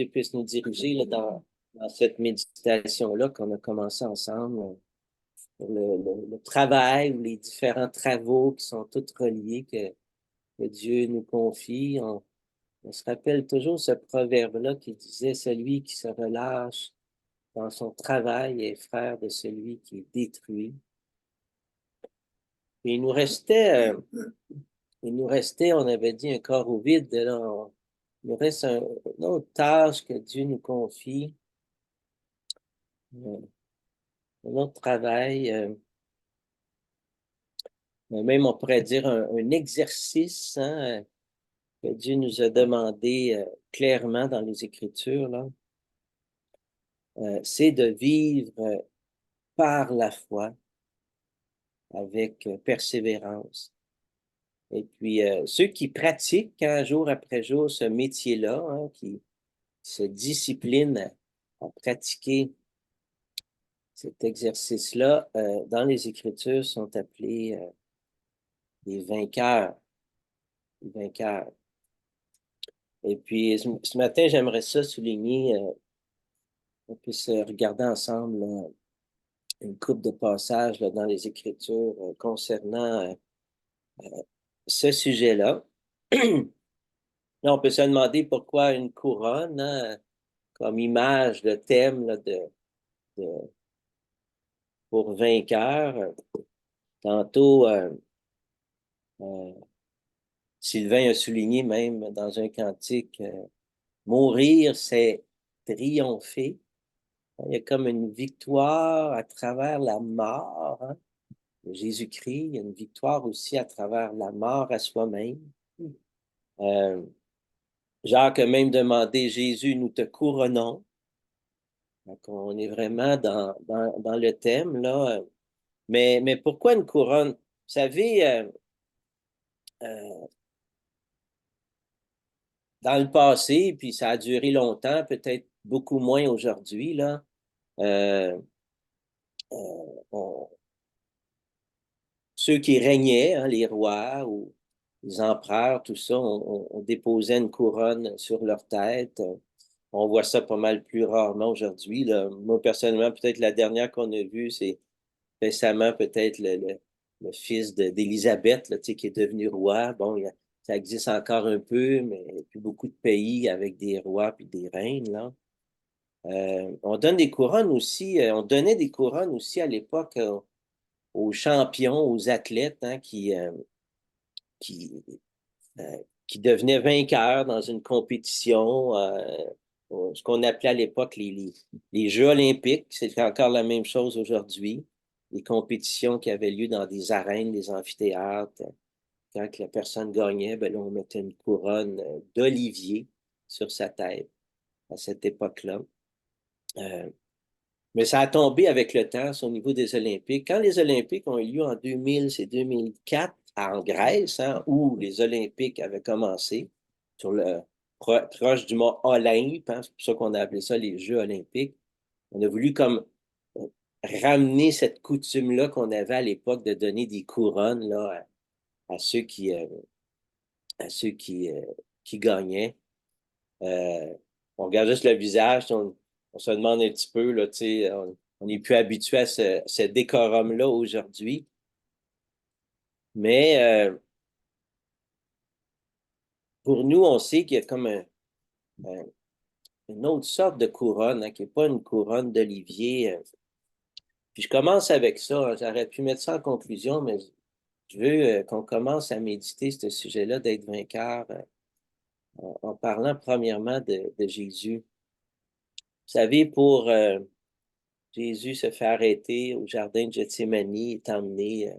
puisse nous diriger là, dans cette méditation-là qu'on a commencé ensemble, pour le travail ou les différents travaux qui sont tous reliés que Dieu nous confie. On se rappelle toujours ce proverbe-là qui disait: celui qui se relâche dans son travail est frère de celui qui est détruit. Et il nous restait, on avait dit, un corps au vide. Là, il nous reste une autre tâche que Dieu nous confie, un autre travail, même on pourrait dire un exercice, hein, que Dieu nous a demandé clairement dans les Écritures, là. C'est de vivre par la foi avec persévérance. Et puis, ceux qui pratiquent hein, jour après jour ce métier-là, hein, qui se disciplinent à pratiquer cet exercice-là, dans les Écritures, sont appelés des vainqueurs. Des vainqueurs. Et puis, ce matin, j'aimerais ça souligner, on puisse regarder ensemble là, une couple de passages là, dans les Écritures concernant ce sujet-là. Là, on peut se demander pourquoi une couronne, hein, comme image, le thème là, de- pour vainqueur. Tantôt, euh, Sylvain a souligné même dans un cantique, mourir, c'est triompher. Il y a comme une victoire à travers la mort, hein, de Jésus-Christ. Il y a une victoire aussi à travers la mort à soi-même. Euh, Jacques a même demandé: Jésus, nous te couronnons. Donc, on est vraiment dans le thème, là. Mais pourquoi une couronne? Vous savez, euh, dans le passé, puis ça a duré longtemps, peut-être beaucoup moins aujourd'hui, là, euh, on, ceux qui régnaient, hein, les rois ou les empereurs, tout ça, on déposait une couronne sur leur tête. On voit ça pas mal plus rarement aujourd'hui, là. Moi, personnellement, peut-être la dernière qu'on a vue, c'est récemment peut-être le fils d'Élisabeth, là, tu sais, qui est devenu roi. Bon, ça existe encore un peu, mais il n'y a plus beaucoup de pays avec des rois puis des reines, là. On donne des couronnes aussi, on donnait des couronnes aussi à l'époque aux champions, aux athlètes hein, qui, qui devenaient vainqueurs dans une compétition, ce qu'on appelait à l'époque les Jeux olympiques. C'est encore la même chose aujourd'hui. Les compétitions qui avaient lieu dans des arènes, des amphithéâtres. Quand la personne gagnait, ben là, on mettait une couronne d'olivier sur sa tête à cette époque-là. Euh, mais ça a tombé avec le temps au niveau des Olympiques. Quand les Olympiques ont eu lieu en 2000, c'est 2004 en Grèce, hein, où les Olympiques avaient commencé, sur le proche du mont Olympe, hein, c'est pour ça qu'on a appelé ça les Jeux olympiques. On a voulu comme euh, ramener cette coutume-là qu'on avait à l'époque de donner des couronnes là, à ceux qui gagnaient. Euh, on regarde juste le visage, on se demande un petit peu, là, tu sais, on n'est plus habitué à ce décorum-là aujourd'hui. Mais pour nous, on sait qu'il y a comme un- une autre sorte de couronne, hein, qui n'est pas une couronne d'olivier. Puis je commence avec ça, hein. J'aurais pu mettre ça en conclusion, mais je veux qu'on commence à méditer ce sujet-là d'être vainqueur, en parlant premièrement de Jésus. Vous savez, pour Jésus se fait arrêter au jardin de Gethsémani, est emmené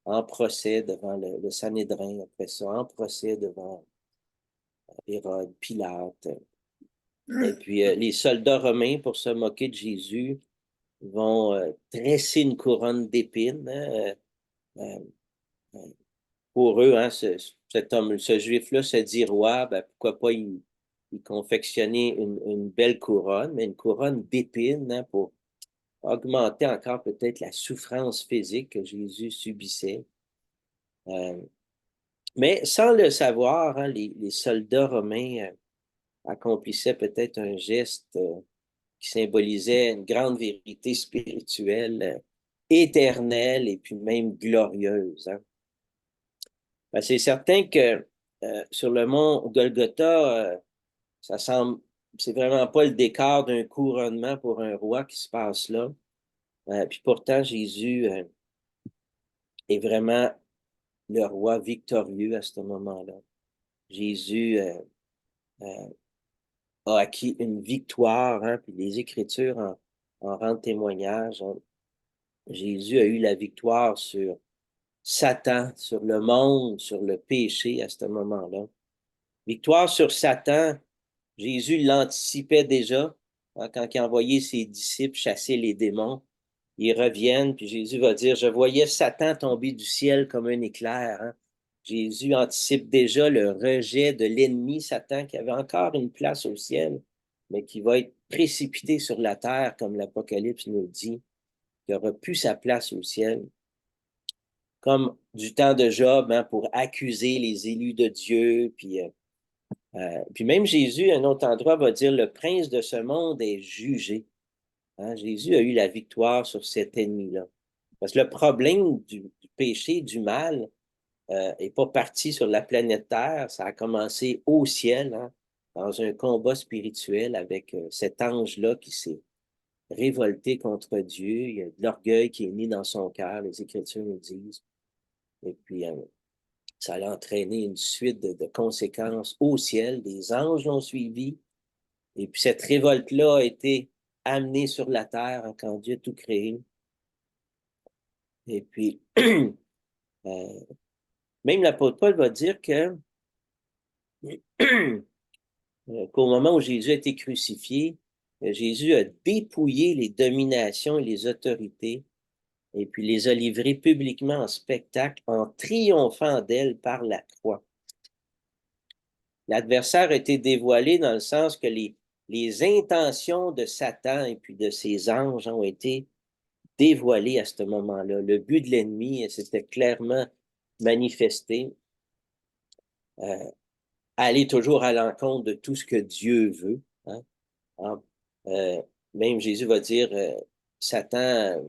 en procès devant le Sanhédrin, après ça, en procès devant Hérode, Pilate. Et puis les soldats romains, pour se moquer de Jésus, vont tresser une couronne d'épines, hein, euh, euh, pour eux, hein, cet homme, ce juif-là se dit roi, ben, pourquoi pas il confectionner une belle couronne, mais une couronne d'épines hein, pour augmenter encore peut-être la souffrance physique que Jésus subissait. Euh, mais sans le savoir, hein, les soldats romains accomplissait peut-être un geste qui symbolisait une grande vérité spirituelle, éternelle et puis même glorieuse. Hein. Ben, c'est certain que sur le mont Golgotha, ça semble, c'est vraiment pas le décor d'un couronnement pour un roi qui se passe là. Puis pourtant, Jésus est vraiment le roi victorieux à ce moment-là. Jésus euh, a acquis une victoire, hein, puis les Écritures en rendent témoignage. Hein. Jésus a eu la victoire sur Satan, sur le monde, sur le péché à ce moment-là. Victoire sur Satan, Jésus l'anticipait déjà, hein, quand il a envoyé ses disciples chasser les démons. Ils reviennent, puis Jésus va dire, je voyais Satan tomber du ciel comme un éclair. Hein. Jésus anticipe déjà le rejet de l'ennemi, Satan, qui avait encore une place au ciel, mais qui va être précipité sur la terre, comme l'Apocalypse nous dit, qui n'aura plus sa place au ciel. Comme du temps de Job, hein, pour accuser les élus de Dieu, puis même Jésus, à un autre endroit, va dire, le prince de ce monde est jugé. Hein, Jésus a eu la victoire sur cet ennemi-là. Parce que le problème du péché, du mal, n'est pas parti sur la planète Terre, ça a commencé au ciel, hein, dans un combat spirituel avec cet ange-là qui s'est révolté contre Dieu. Il y a de l'orgueil qui est né dans son cœur, les Écritures nous disent. Et puis, ça a entraîné une suite de conséquences au ciel. Des anges l'ont suivi. Et puis, cette révolte-là a été amenée sur la terre, hein, quand Dieu a tout créé. Et puis, même l'apôtre Paul va dire que qu'au moment où Jésus a été crucifié, Jésus a dépouillé les dominations et les autorités et puis les a livrées publiquement en spectacle en triomphant d'elles par la croix. L'adversaire a été dévoilé dans le sens que les intentions de Satan et puis de ses anges ont été dévoilées à ce moment-là. Le but de l'ennemi s'était clairement manifesté. Aller toujours à l'encontre de tout ce que Dieu veut. Hein. Euh, Même Jésus va dire, Satan,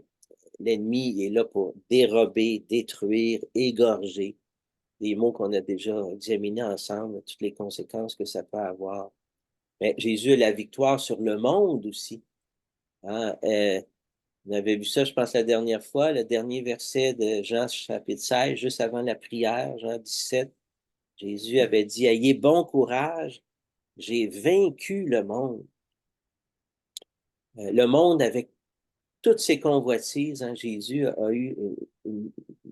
l'ennemi, est là pour dérober, détruire, égorger. Des mots qu'on a déjà examinés ensemble, toutes les conséquences que ça peut avoir. Mais Jésus a la victoire sur le monde aussi. Hein. On avait vu ça, je pense, la dernière fois, le dernier verset de Jean chapitre 16, juste avant la prière, Jean 17. Jésus avait dit, ayez bon courage, j'ai vaincu le monde. Le monde, avec toutes ses convoitises, hein, Jésus a eu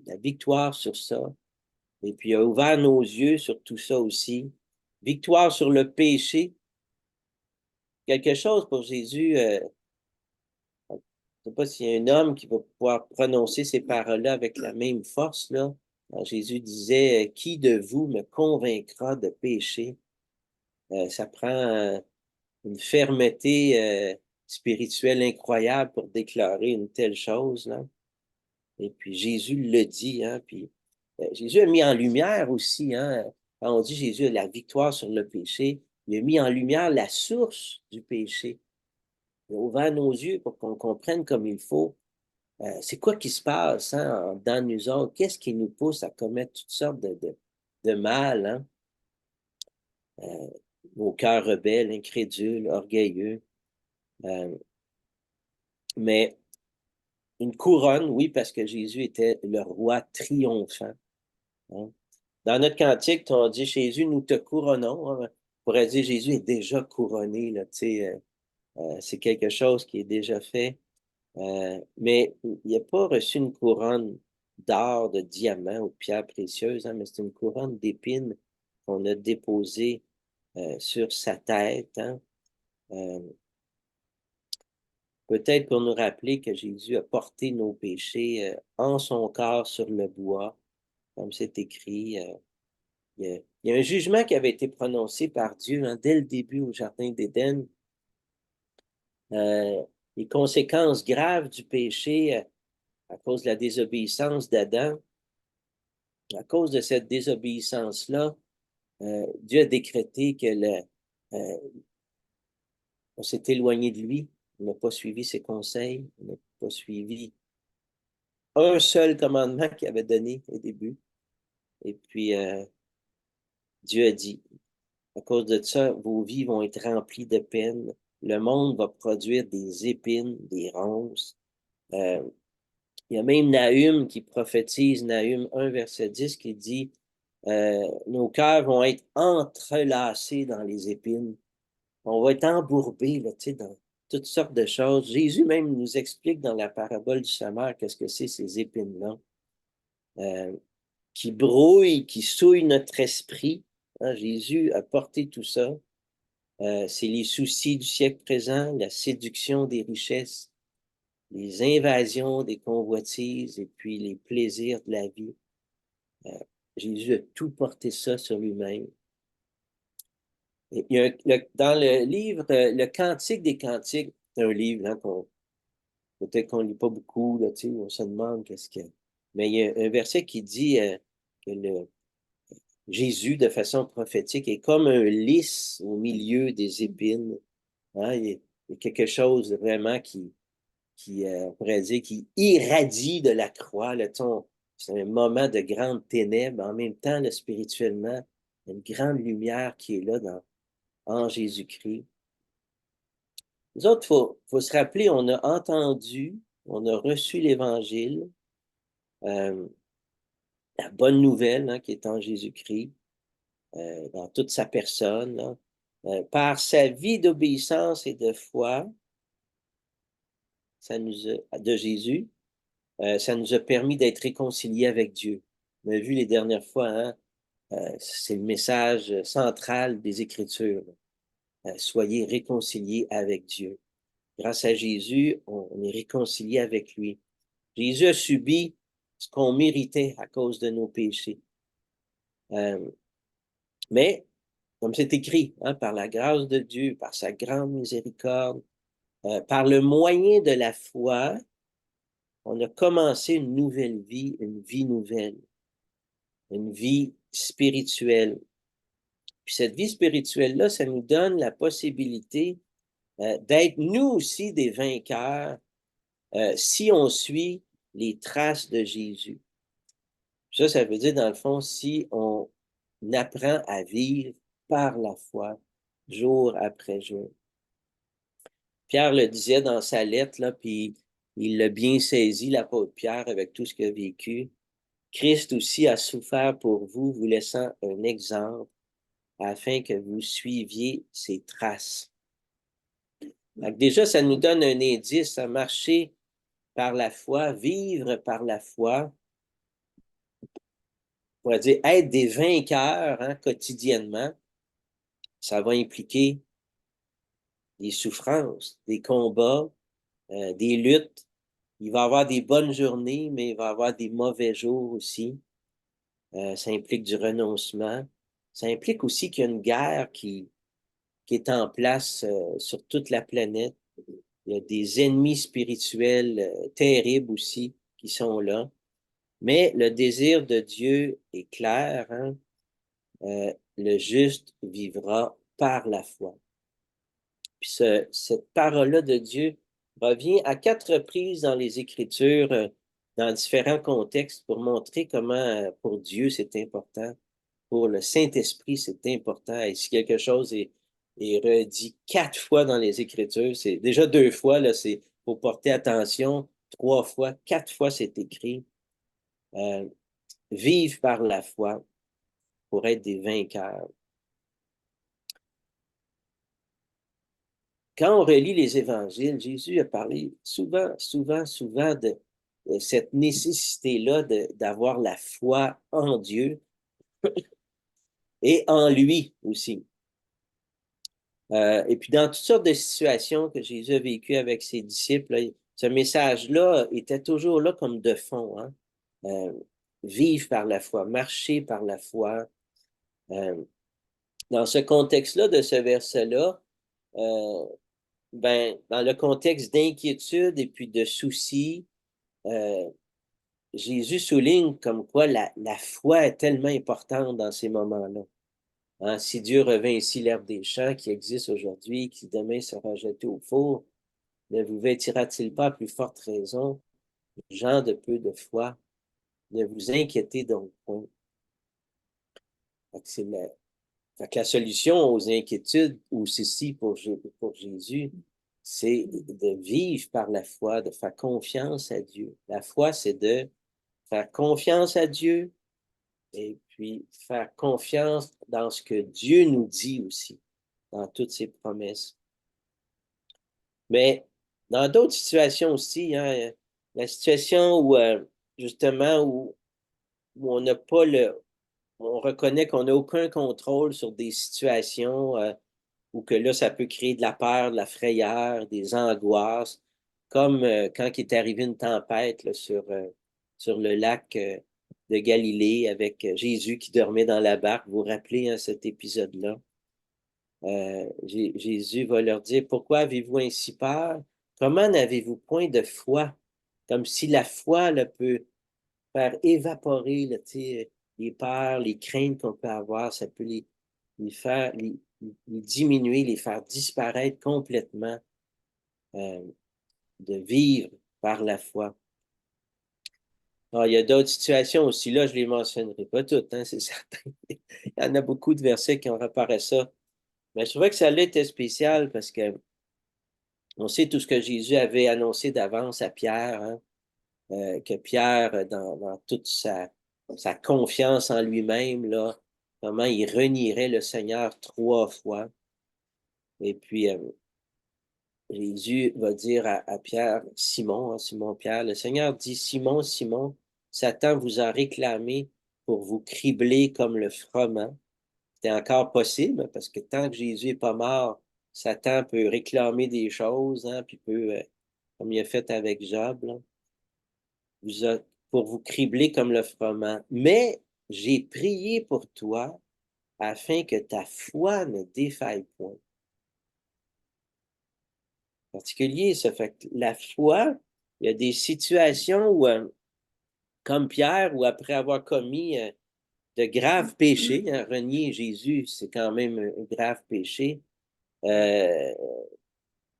la victoire sur ça. Et puis, il a ouvert nos yeux sur tout ça aussi. Victoire sur le péché. Quelque chose pour Jésus. Je ne sais pas s'il y a un homme qui va pouvoir prononcer ces paroles-là avec la même force, là. Alors, Jésus disait, qui de vous me convaincra de péché? Ça prend une fermeté spirituelle incroyable pour déclarer une telle chose, là. Et puis Jésus le dit, hein, puis Jésus a mis en lumière aussi, hein, quand on dit Jésus a la victoire sur le péché, il a mis en lumière la source du péché. Il a ouvert nos yeux pour qu'on comprenne comme il faut. C'est quoi qui se passe, hein, dans nous autres? Qu'est-ce qui nous pousse à commettre toutes sortes de mal, hein? Nos cœurs rebelles, incrédules, orgueilleux. Mais une couronne, oui, parce que Jésus était le roi triomphant. Hein. Dans notre cantique, on dit Jésus, nous te couronnons. Hein. On pourrait dire Jésus est déjà couronné, là, c'est quelque chose qui est déjà fait. Mais il n'a pas reçu une couronne d'or, de diamants ou de pierres précieuses, hein, mais c'est une couronne d'épines qu'on a déposée sur sa tête. Hein. Euh, Peut-être pour nous rappeler que Jésus a porté nos péchés en son corps sur le bois, comme c'est écrit. Il y a un jugement qui avait été prononcé par Dieu, hein, dès le début au Jardin d'Éden. Les conséquences graves du péché à cause de la désobéissance d'Adam. À cause de cette désobéissance-là, Dieu a décrété que on s'est éloigné de lui, on n'a pas suivi ses conseils, on n'a pas suivi un seul commandement qu'il avait donné au début. Et puis, Dieu a dit, à cause de ça, vos vies vont être remplies de peine. Le monde va produire des épines, des ronces. Euh, il y a même Nahum qui prophétise, Nahum 1, verset 10, qui dit, nos cœurs vont être entrelacés dans les épines. On va être embourbés là, dans toutes sortes de choses. Jésus même nous explique dans la parabole du semeur qu'est-ce que c'est ces épines-là, qui brouillent, qui souillent notre esprit. Hein, Jésus a porté tout ça. C'est les soucis du siècle présent, la séduction des richesses, les invasions des convoitises et puis les plaisirs de la vie. Jésus a tout porté ça sur lui-même. Dans le livre, le Cantique des Cantiques, c'est un livre hein, peut-être qu'on ne lit pas beaucoup, là, on se demande qu'est-ce que... Mais il y a un verset qui dit que Jésus, de façon prophétique, est comme un lys au milieu des épines. Hein? Il y a quelque chose vraiment on pourrait dire, qui irradie de la croix. C'est un moment de grande ténèbres. En même temps, là, spirituellement, il y a une grande lumière qui est là en Jésus-Christ. Nous autres, faut se rappeler, on a entendu, on a reçu l'Évangile, euh, la bonne nouvelle hein, qui est en Jésus-Christ, dans toute sa personne, là. Par sa vie d'obéissance et de foi, de Jésus, ça nous a permis d'être réconciliés avec Dieu. On a vu les dernières fois, hein, c'est le message central des Écritures. Soyez réconciliés avec Dieu. Grâce à Jésus, on est réconcilié avec lui. Jésus a subi ce qu'on méritait à cause de nos péchés. Mais, comme c'est écrit, hein, par la grâce de Dieu, par sa grande miséricorde, par le moyen de la foi, on a commencé une nouvelle vie, une vie nouvelle, une vie spirituelle. Puis cette vie spirituelle-là, ça nous donne la possibilité d'être nous aussi des vainqueurs si on suit les traces de Jésus. Ça veut dire, dans le fond, si on apprend à vivre par la foi, jour après jour. Pierre le disait dans sa lettre, là, puis il l'a bien saisi, l'apôtre Pierre, avec tout ce qu'il a vécu. Christ aussi a souffert pour vous, vous laissant un exemple, afin que vous suiviez ses traces. Donc déjà, ça nous donne un indice à marcher par la foi, vivre par la foi, on pourrait dire être des vainqueurs hein, quotidiennement. Ça va impliquer des souffrances, des combats, des luttes. Il va y avoir des bonnes journées, mais il va y avoir des mauvais jours aussi. Ça implique du renoncement. Ça implique aussi qu'il y a une guerre qui est en place sur toute la planète. Il y a des ennemis spirituels terribles aussi qui sont là. Mais le désir de Dieu est clair. Hein? Le juste vivra par la foi. Puis cette parole-là de Dieu revient à 4 reprises dans les Écritures, dans différents contextes, pour montrer comment pour Dieu c'est important, pour le Saint-Esprit c'est important. Et si quelque chose est redit 4 fois dans les Écritures, c'est déjà 2 fois, là, c'est pour porter attention, 3 fois, 4 fois c'est écrit. Vive par la foi pour être des vainqueurs. Quand on relit les évangiles, Jésus a parlé souvent de cette nécessité-là d'avoir la foi en Dieu et en lui aussi. Et puis dans toutes sortes de situations que Jésus a vécues avec ses disciples, là, ce message-là était toujours là comme de fond. Hein? Vivre par la foi, marcher par la foi. Dans ce contexte-là, de ce verset-là, dans le contexte d'inquiétude et puis de soucis, Jésus souligne comme quoi la foi est tellement importante dans ces moments-là. Hein, si Dieu revint ici l'herbe des champs qui existe aujourd'hui, qui demain sera jetée au four, ne vous vêtira-t-il pas à plus forte raison, gens de peu de foi, ne vous inquiétez donc point. Fait que la solution aux inquiétudes ou ceci pour Jésus, c'est de vivre par la foi, de faire confiance à Dieu. La foi, c'est de faire confiance à Dieu et puis faire confiance dans ce que Dieu nous dit aussi, dans toutes ses promesses. Mais dans d'autres situations aussi, hein, la situation où, justement, où on n'a pas on reconnaît qu'on n'a aucun contrôle sur des situations, ou que là, ça peut créer de la peur, de la frayeur, des angoisses, comme quand il est arrivé une tempête là, sur le lac de Galilée avec Jésus qui dormait dans la barque. Vous vous rappelez hein, cet épisode-là? Jésus va leur dire, pourquoi avez-vous ainsi peur? Comment n'avez-vous point de foi? Comme si la foi là, peut faire évaporer là, les peurs, les craintes qu'on peut avoir, ça peut les faire, les diminuer, les faire disparaître complètement, euh, de vivre par la foi. Alors, il y a d'autres situations aussi, là, je ne les mentionnerai pas toutes, hein, c'est certain. Il y en a beaucoup de versets qui ont rapport à ça. Mais je trouvais que ça était spécial parce que on sait tout ce que Jésus avait annoncé d'avance à Pierre, hein, que Pierre, dans toute sa confiance en lui-même, là, comment il renierait le Seigneur 3 fois. Et puis, Jésus va dire à Pierre, Simon, hein, Simon-Pierre, le Seigneur dit, Simon, Simon, Satan vous a réclamé pour vous cribler comme le froment. C'est encore possible, parce que tant que Jésus n'est pas mort, Satan peut réclamer des choses, hein, puis peut, comme il a fait avec Job, là, pour vous cribler comme le froment. Mais j'ai prié pour toi afin que ta foi ne défaille point. Particulier, ça fait que la foi, il y a des situations où, comme Pierre, où après avoir commis de graves péchés, hein, renier Jésus, c'est quand même un grave péché. Euh,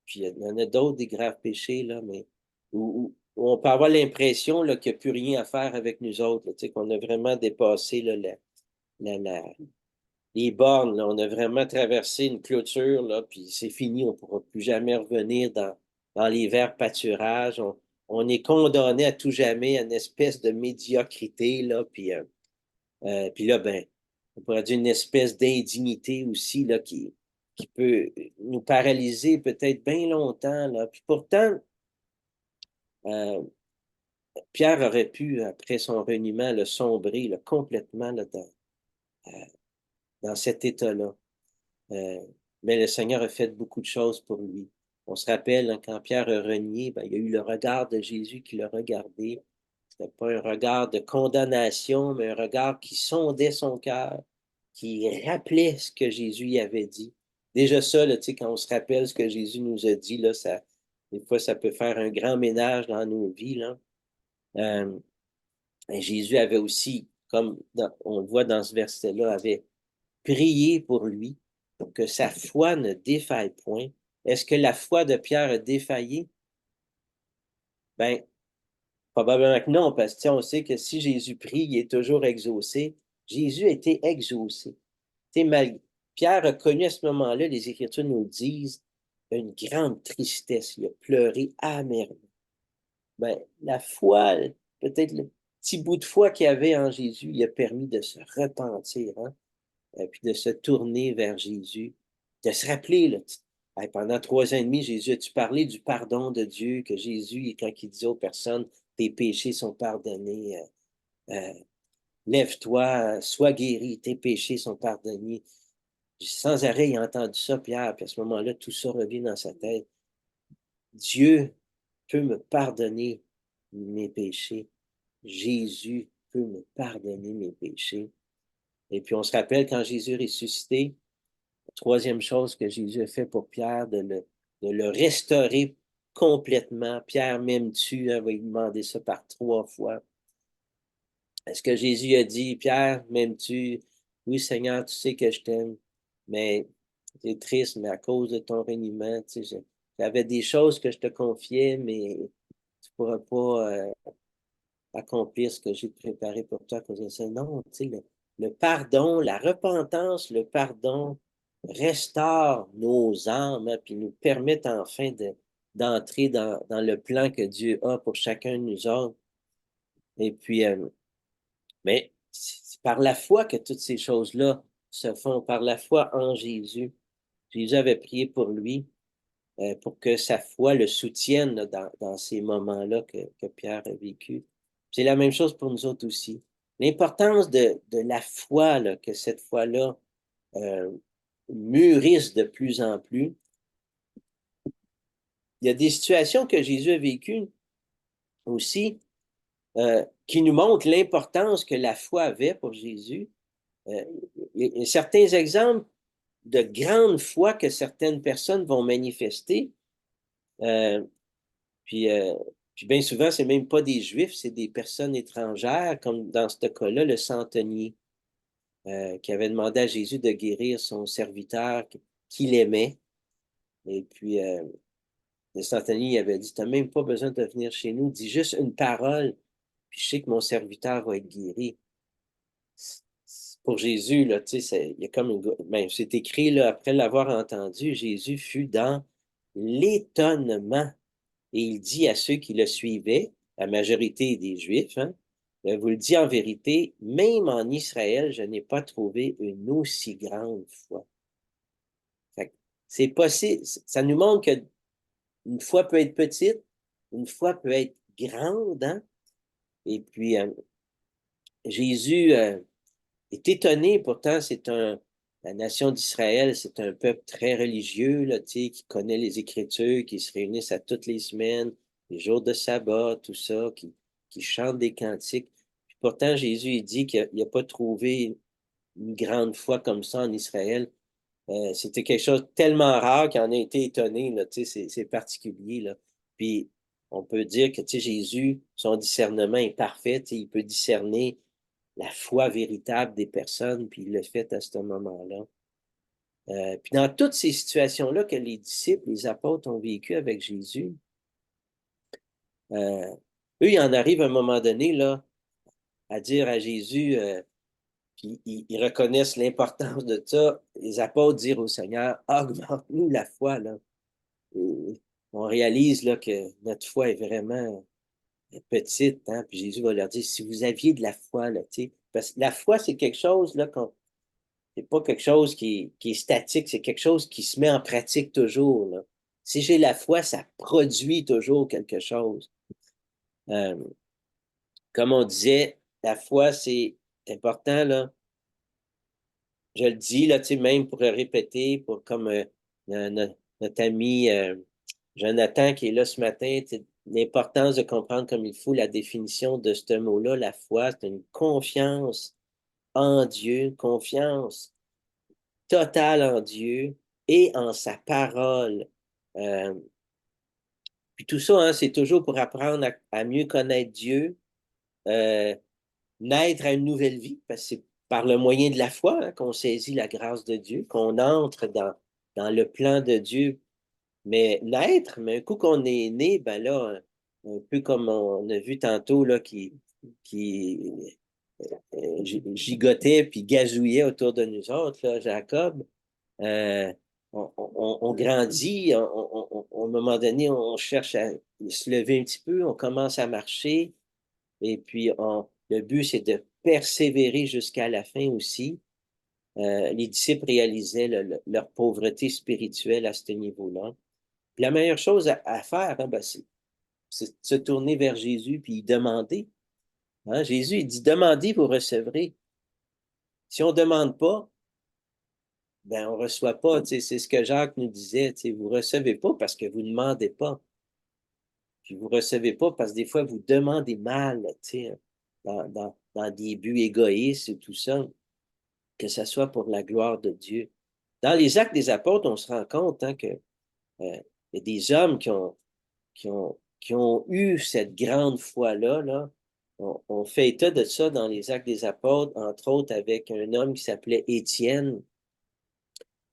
Puis il y en a d'autres, des graves péchés, là, mais où on peut avoir l'impression là, qu'il n'y a plus rien à faire avec nous autres, là, qu'on a vraiment dépassé là, la, la, les bornes, là, on a vraiment traversé une clôture, là, puis c'est fini, on ne pourra plus jamais revenir dans les verts pâturages. On est condamné à tout jamais à une espèce de médiocrité, là, puis là, ben, on pourrait dire une espèce d'indignité aussi, là, qui peut nous paralyser peut-être bien longtemps, là. Puis pourtant, euh, Pierre aurait pu, après son reniement, le sombrer là, complètement là, euh, dans cet état-là. Euh, mais le Seigneur a fait beaucoup de choses pour lui. On se rappelle, hein, quand Pierre a renié, ben, il y a eu le regard de Jésus qui l'a regardé. Ce n'était pas un regard de condamnation, mais un regard qui sondait son cœur, qui rappelait ce que Jésus y avait dit. Déjà ça, là, quand on se rappelle ce que Jésus nous a dit, là, des fois, ça peut faire un grand ménage dans nos vies. Là. Euh, et Jésus avait aussi, comme on le voit dans ce verset-là, avait prié pour lui pour que sa foi ne défaille point. Est-ce que la foi de Pierre a défaillé? Ben, probablement que non, parce que on sait que si Jésus prie, il est toujours exaucé. Jésus a été exaucé. Mal... Pierre a connu à ce moment-là, les Écritures nous disent, une grande tristesse. Il a pleuré amèrement. Ben, la foi, peut-être le petit bout de foi qu'il y avait en Jésus, il a permis de se repentir, hein, puis de se tourner vers Jésus, de se rappeler, là, pendant 3 ans et demi, Jésus, as-tu parlé du pardon de Dieu, que Jésus, quand il dit aux personnes, tes péchés sont pardonnés, euh, lève-toi, sois guéri, tes péchés sont pardonnés. Sans arrêt, il a entendu ça, Pierre, puis à ce moment-là, tout ça revient dans sa tête. Dieu peut me pardonner mes péchés. Jésus peut me pardonner mes péchés. Et puis on se rappelle quand Jésus est ressuscité, la troisième chose que Jésus a fait pour Pierre, de le restaurer complètement. Pierre, m'aimes-tu? Il va lui demander ça par 3 fois. Est-ce que Jésus a dit, Pierre, m'aimes-tu? oui, Seigneur, tu sais que je t'aime, mais c'est triste, mais à cause de ton reniement, tu sais, j'avais des choses que je te confiais, mais tu pourras pas accomplir ce que j'ai préparé pour toi à cause de ça. Non, tu sais, le pardon, la repentance, le pardon restaure nos âmes, hein, puis nous permettent enfin d'entrer dans le plan que Dieu a pour chacun de nous autres. Et puis, mais c'est par la foi que toutes ces choses-là se font, par la foi en Jésus. Jésus avait prié pour lui, pour que sa foi le soutienne là, dans ces moments-là que Pierre a vécu. C'est la même chose pour nous autres aussi. L'importance de la foi, là, que cette foi-là euh, mûrisse de plus en plus. Il y a des situations que Jésus a vécues aussi qui nous montrent l'importance que la foi avait pour Jésus. Il y a certains exemples de grande foi que certaines personnes vont manifester. Euh, puis, euh, puis bien souvent, c'est même pas des Juifs, c'est des personnes étrangères, comme dans ce cas-là, le centenier, qui avait demandé à Jésus de guérir son serviteur qu'il aimait. Et puis, le centenier il avait dit, tu n'as même pas besoin de venir chez nous, dis juste une parole, puis je sais que mon serviteur va être guéri. Pour Jésus, là, tu sais, il y a comme ben, c'est écrit, là, après l'avoir entendu, Jésus fut dans l'étonnement. Et il dit à ceux qui le suivaient, la majorité des Juifs, hein, vous le dis en vérité, même en Israël, je n'ai pas trouvé une aussi grande foi. C'est possible, ça nous montre qu'une foi peut être petite, une foi peut être grande, hein? Et puis, Jésus est étonné, pourtant, la nation d'Israël, c'est un peuple très religieux, là, tu sais, qui connaît les Écritures, qui se réunissent à toutes les semaines, les jours de sabbat, tout ça, qui chantent des cantiques. Puis pourtant, Jésus, il dit qu'il n'a pas trouvé une grande foi comme ça en Israël. C'était quelque chose de tellement rare qu'il en a été étonné, là, tu sais, c'est particulier, là. Puis, on peut dire que, tu sais, Jésus, son discernement est parfait, tu sais, il peut discerner la foi véritable des personnes, puis il le fait à ce moment-là. Puis dans toutes ces situations-là que les disciples, les apôtres ont vécu avec Jésus, euh, eux, ils en arrivent à un moment donné là, à dire à Jésus, puis ils reconnaissent l'importance de ça, les apôtres dire au Seigneur, augmente-nous la foi. Là. Et on réalise là, que notre foi est vraiment petite, hein? Puis Jésus va leur dire, si vous aviez de la foi, là, tu sais, parce que la foi, c'est quelque chose là, c'est pas quelque chose qui est statique, c'est quelque chose qui se met en pratique toujours, là. Si j'ai la foi, ça produit toujours quelque chose. Euh, Comme on disait, la foi, c'est important, là. Je le dis, là, tu sais, même pour le répéter, pour comme notre ami Jonathan qui est là ce matin, l'importance de comprendre comme il faut la définition de ce mot-là, la foi, c'est une confiance en Dieu, une confiance totale en Dieu et en sa parole. Euh, Puis tout ça, hein, c'est toujours pour apprendre à mieux connaître Dieu, euh, naître à une nouvelle vie, parce que c'est par le moyen de la foi hein, qu'on saisit la grâce de Dieu, qu'on entre dans le plan de Dieu. Mais naître, mais un coup qu'on est né, ben là, un peu comme on a vu tantôt, là, qui gigotait puis gazouillait autour de nous autres, là, Jacob, euh, on grandit, à un moment donné, on cherche à se lever un petit peu, on commence à marcher, et puis le but, c'est de persévérer jusqu'à la fin aussi. Les disciples réalisaient leur pauvreté spirituelle à ce niveau-là. Puis la meilleure chose à faire, hein, ben, c'est de se tourner vers Jésus puis demander. Hein? Jésus, il dit, demandez, vous recevrez. Si on ne demande pas, ben, on ne reçoit pas. C'est ce que Jacques nous disait. Vous ne recevez pas parce que vous ne demandez pas. Puis vous ne recevez pas parce que des fois, vous demandez mal, dans des buts égoïstes et tout ça, que ce soit pour la gloire de Dieu. Dans les actes des apôtres, on se rend compte hein, que il y a des hommes qui ont eu cette grande foi-là, là, On fait état de ça dans les Actes des Apôtres, entre autres avec un homme qui s'appelait Étienne.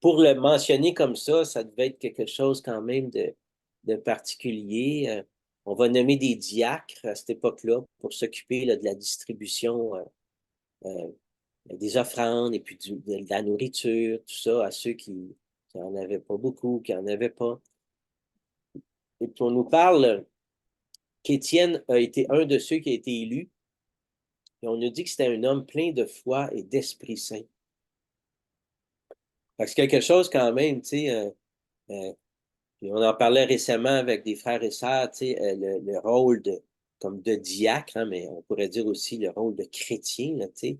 Pour le mentionner comme ça devait être quelque chose quand même de particulier. On va nommer des diacres à cette époque-là pour s'occuper de la distribution euh, des offrandes et puis de la nourriture, tout ça, à ceux qui n'en avaient pas beaucoup, qui n'en avaient pas. Et puis on nous parle qu'Étienne a été un de ceux qui a été élu. Et on nous dit que c'était un homme plein de foi et d'Esprit Saint. C'est quelque chose quand même, tu sais, puis on en parlait récemment avec des frères et sœurs, tu sais, le rôle comme de diacre, hein, mais on pourrait dire aussi le rôle de chrétien, là, tu sais,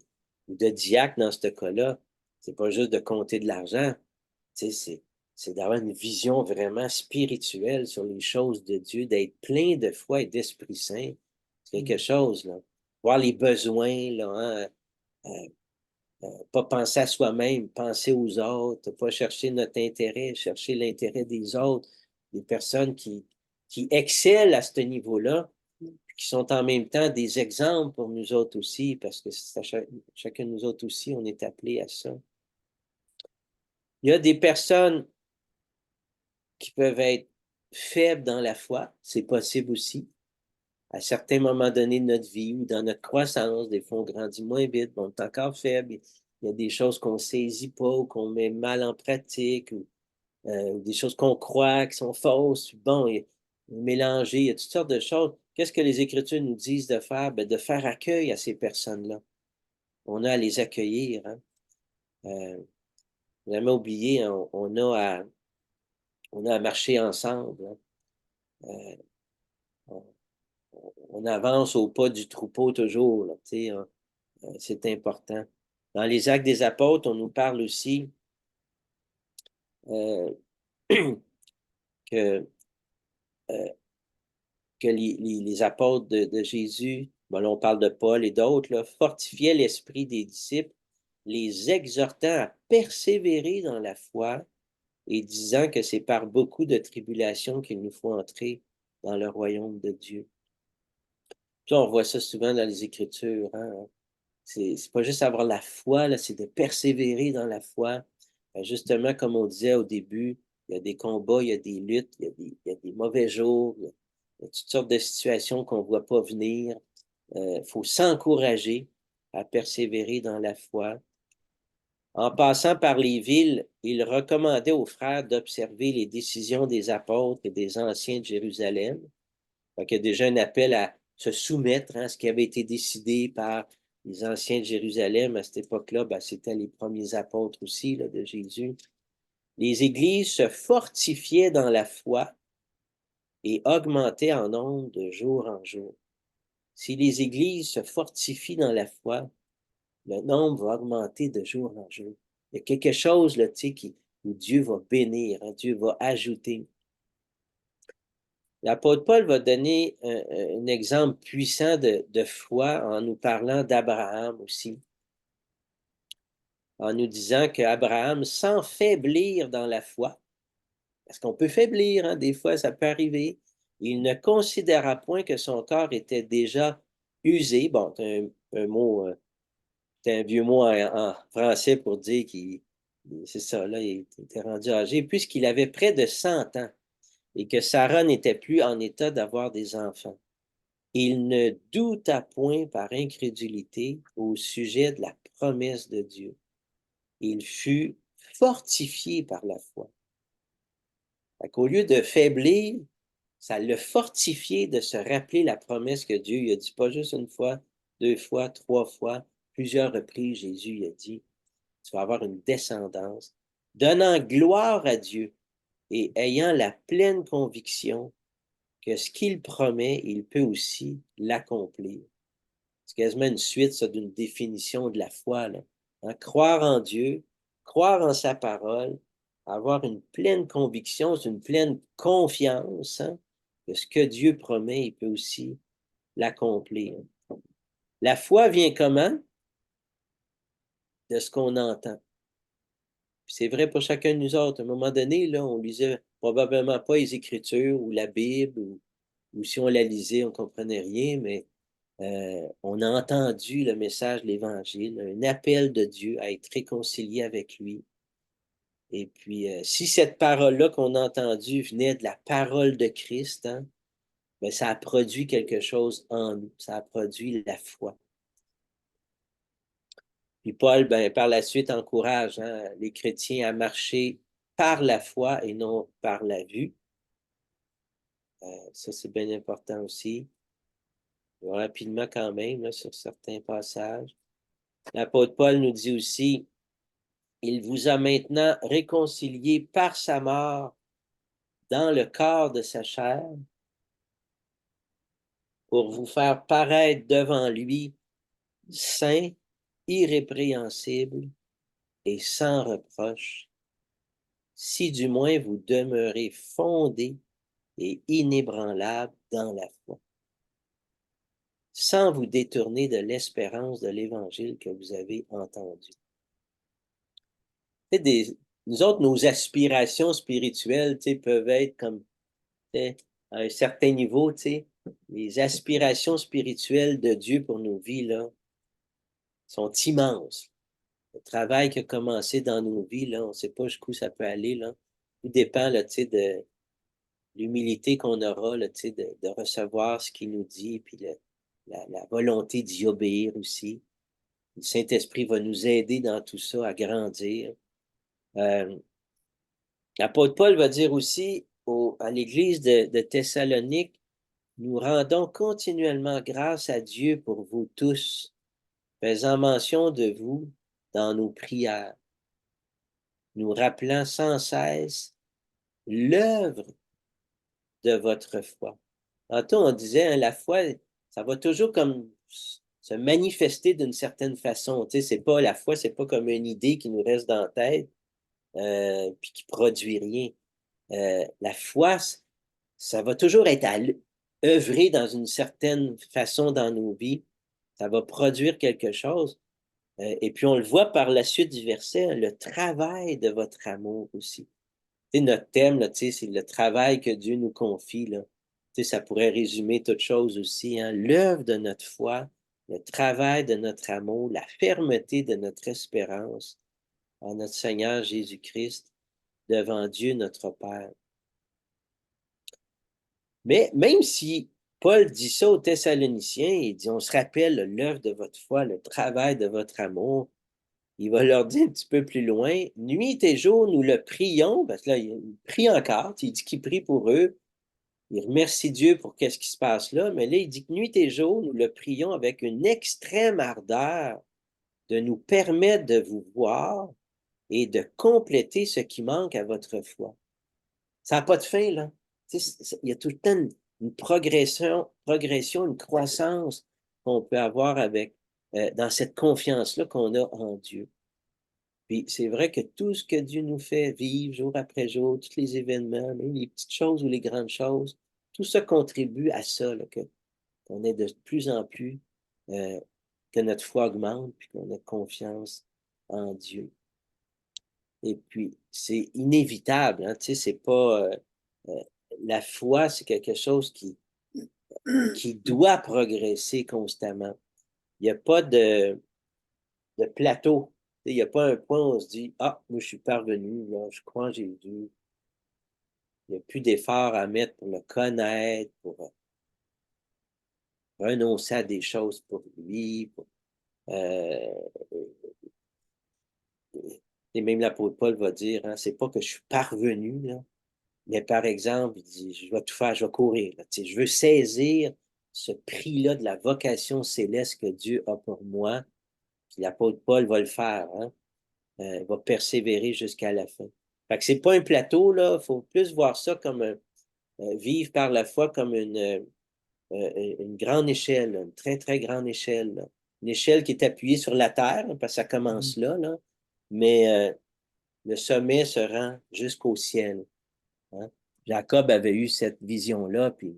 ou de diacre dans ce cas-là. C'est pas juste de compter de l'argent, tu sais, c'est d'avoir une vision vraiment spirituelle sur les choses de Dieu, d'être plein de foi et d'Esprit Saint. C'est quelque chose, là. Voir les besoins, là, hein, pas penser à soi-même, penser aux autres, pas chercher notre intérêt, chercher l'intérêt des autres, des personnes qui excellent à ce niveau-là, qui sont en même temps des exemples pour nous autres aussi, parce que chacun de nous autres aussi, on est appelé à ça. Il y a des personnes qui peuvent être faibles dans la foi, c'est possible aussi. À certains moments donnés de notre vie ou dans notre croissance, des fois on grandit moins vite, mais on est encore faible. Il y a des choses qu'on ne saisit pas ou qu'on met mal en pratique ou des choses qu'on croit qui sont fausses. Bon, mélangé, il y a toutes sortes de choses. Qu'est-ce que les Écritures nous disent de faire? Ben, de faire accueil à ces personnes-là. On a à les accueillir. Hein? Jamais oublié, hein, on a à marcher ensemble. Hein? On avance au pas du troupeau toujours. Là, c'est important. Dans les Actes des Apôtres, on nous parle aussi euh, que, euh, que les apôtres de Jésus, bon, là, on parle de Paul et d'autres, là, fortifiaient l'esprit des disciples, les exhortant à persévérer dans la foi et disant que c'est par beaucoup de tribulations qu'il nous faut entrer dans le royaume de Dieu. Puis on voit ça souvent dans les Écritures. Hein? C'est pas juste avoir la foi, là, c'est de persévérer dans la foi. Justement, comme on disait au début, il y a des combats, il y a des luttes, il y a des mauvais jours, il y a toutes sortes de situations qu'on ne voit pas venir. Il faut s'encourager à persévérer dans la foi. En passant par les villes, il recommandait aux frères d'observer les décisions des apôtres et des anciens de Jérusalem. Donc, il y a déjà un appel à se soumettre à ce qui avait été décidé par les anciens de Jérusalem à cette époque-là. Ben, c'était les premiers apôtres aussi là, de Jésus. Les églises se fortifiaient dans la foi et augmentaient en nombre de jour en jour. Si les églises se fortifient dans la foi, le nombre va augmenter de jour en jour. Il y a quelque chose là, où Dieu va bénir, hein, Dieu va ajouter. L'apôtre Paul va donner un exemple puissant de foi en nous parlant d'Abraham aussi, en nous disant qu'Abraham, sans faiblir dans la foi, parce qu'on peut faiblir, hein, des fois ça peut arriver, il ne considéra point que son corps était déjà usé. Bon, c'est un mot, c'est un vieux mot en français pour dire qu'il, c'est ça, là, il était rendu âgé, puisqu'il avait près de 100 ans et que Sarah n'était plus en état d'avoir des enfants. Il ne douta point par incrédulité au sujet de la promesse de Dieu. Il fut fortifié par la foi. Au lieu de faiblir, ça l'a fortifié de se rappeler la promesse que Dieu lui a dit, pas juste une fois, deux fois, trois fois, plusieurs reprises, Jésus lui a dit, tu vas avoir une descendance, donnant gloire à Dieu et ayant la pleine conviction que ce qu'il promet, il peut aussi l'accomplir. C'est quasiment une suite, ça, d'une définition de la foi, là. Hein? Croire en Dieu, croire en sa parole, avoir une pleine conviction, une pleine confiance, hein, que ce que Dieu promet, il peut aussi l'accomplir. La foi vient comment? De ce qu'on entend. C'est vrai pour chacun de nous autres. À un moment donné, là, on lisait probablement pas les Écritures ou la Bible, ou si on la lisait, on comprenait rien, mais On a entendu le message de l'Évangile, un appel de Dieu à être réconcilié avec lui. Et puis, si cette parole-là qu'on a entendue venait de la parole de Christ, hein, ben, ça a produit quelque chose en nous, ça a produit la foi. Puis Paul, ben, par la suite, encourage hein, les chrétiens à marcher par la foi et non par la vue. Ça, c'est bien important aussi. Rapidement quand même, là, sur certains passages. L'apôtre Paul nous dit aussi, il vous a maintenant réconciliés par sa mort dans le corps de sa chair pour vous faire paraître devant lui saint, irrépréhensible et sans reproche, si du moins vous demeurez fondés et inébranlables dans la foi, sans vous détourner de l'espérance de l'Évangile que vous avez entendu. Nous autres, nos aspirations spirituelles peuvent être comme à un certain niveau, les aspirations spirituelles de Dieu pour nos vies là, sont immenses. Le travail qui a commencé dans nos vies, là, on ne sait pas jusqu'où ça peut aller. Là. Tout dépend là, de l'humilité qu'on aura là, de recevoir ce qu'il nous dit, puis la volonté d'y obéir aussi. Le Saint-Esprit va nous aider dans tout ça à grandir. L'apôtre Paul va dire aussi à l'Église de Thessalonique, nous rendons continuellement grâce à Dieu pour vous tous, faisant mention de vous dans nos prières, nous rappelant sans cesse l'œuvre de votre foi. Tantôt, on disait, hein, la foi, ça va toujours comme se manifester d'une certaine façon. Tu sais, c'est pas la foi, c'est pas comme une idée qui nous reste dans la tête, puis qui produit rien. La foi, ça va toujours être œuvrer dans une certaine façon dans nos vies. Ça va produire quelque chose. Et puis, on le voit par la suite du verset, hein, le travail de votre amour aussi. Tu sais, notre thème, là, c'est le travail que Dieu nous confie. Là. Tu sais, ça pourrait résumer toute chose aussi. Hein? L'œuvre de notre foi, le travail de notre amour, la fermeté de notre espérance en notre Seigneur Jésus-Christ devant Dieu notre Père. Mais même si Paul dit ça aux Thessaloniciens, il dit, on se rappelle l'œuvre de votre foi, le travail de votre amour, il va leur dire un petit peu plus loin, nuit et jour, nous le prions, parce que là, il prie encore, il dit qu'il prie pour eux, il remercie Dieu pour qu'est-ce qui se passe là, mais là, il dit que nuit et jour, nous le prions avec une extrême ardeur de nous permettre de vous voir et de compléter ce qui manque à votre foi. Ça n'a pas de fin, là. Il y a tout le temps une progression, une croissance qu'on peut avoir avec, dans cette confiance-là qu'on a en Dieu. Puis c'est vrai que tout ce que Dieu nous fait vivre jour après jour, tous les événements, même les petites choses ou les grandes choses, tout ça contribue à ça, là, qu'on ait de plus en plus, que notre foi augmente, puis qu'on ait confiance en Dieu. Et puis, c'est inévitable, hein, tu sais, c'est pas... la foi, c'est quelque chose qui doit progresser constamment. Il n'y a pas de plateau. Il n'y a pas un point où on se dit, ah, moi, je suis parvenu, là, je crois en Jésus. Il n'y a plus d'efforts à mettre pour le connaître, pour renoncer à des choses pour lui. Euh, et même l'apôtre Paul va dire, hein, c'est pas que je suis parvenu, là, mais par exemple, il dit, je vais tout faire, je vais courir. Là, je veux saisir ce prix-là de la vocation céleste que Dieu a pour moi. Puis l'apôtre Paul va le faire, hein? Il va persévérer jusqu'à la fin. Fait que c'est pas un plateau, là. Il faut plus voir ça comme vivre par la foi comme une grande échelle, une très, très grande échelle. Là. Une échelle qui est appuyée sur la terre, hein, parce que ça commence là. Mais le sommet se rend jusqu'au ciel. Hein. Jacob avait eu cette vision-là, puis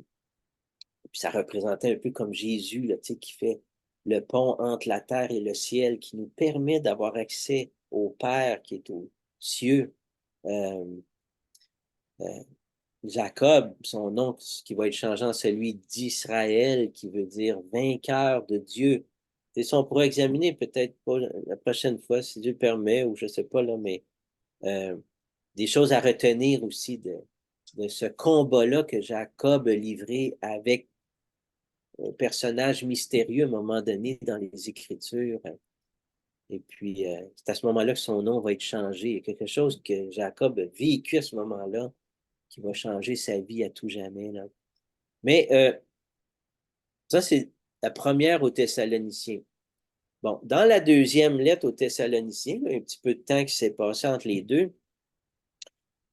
ça représentait un peu comme Jésus, là, qui fait le pont entre la terre et le ciel, qui nous permet d'avoir accès au Père qui est aux cieux. Euh, euh, Jacob, son nom qui va être changé en celui d'Israël, qui veut dire vainqueur de Dieu. Et ça, on pourra examiner peut-être pas la prochaine fois, si Dieu permet, ou je ne sais pas, là, mais euh, des choses à retenir aussi de ce combat-là que Jacob a livré avec un personnage mystérieux à un moment donné dans les Écritures. Et puis, c'est à ce moment-là que son nom va être changé. Il y a quelque chose que Jacob a vécu à ce moment-là qui va changer sa vie à tout jamais, là. Mais ça, c'est la première aux Thessaloniciens. Bon, dans la deuxième lettre aux Thessaloniciens, un petit peu de temps qui s'est passé entre les deux,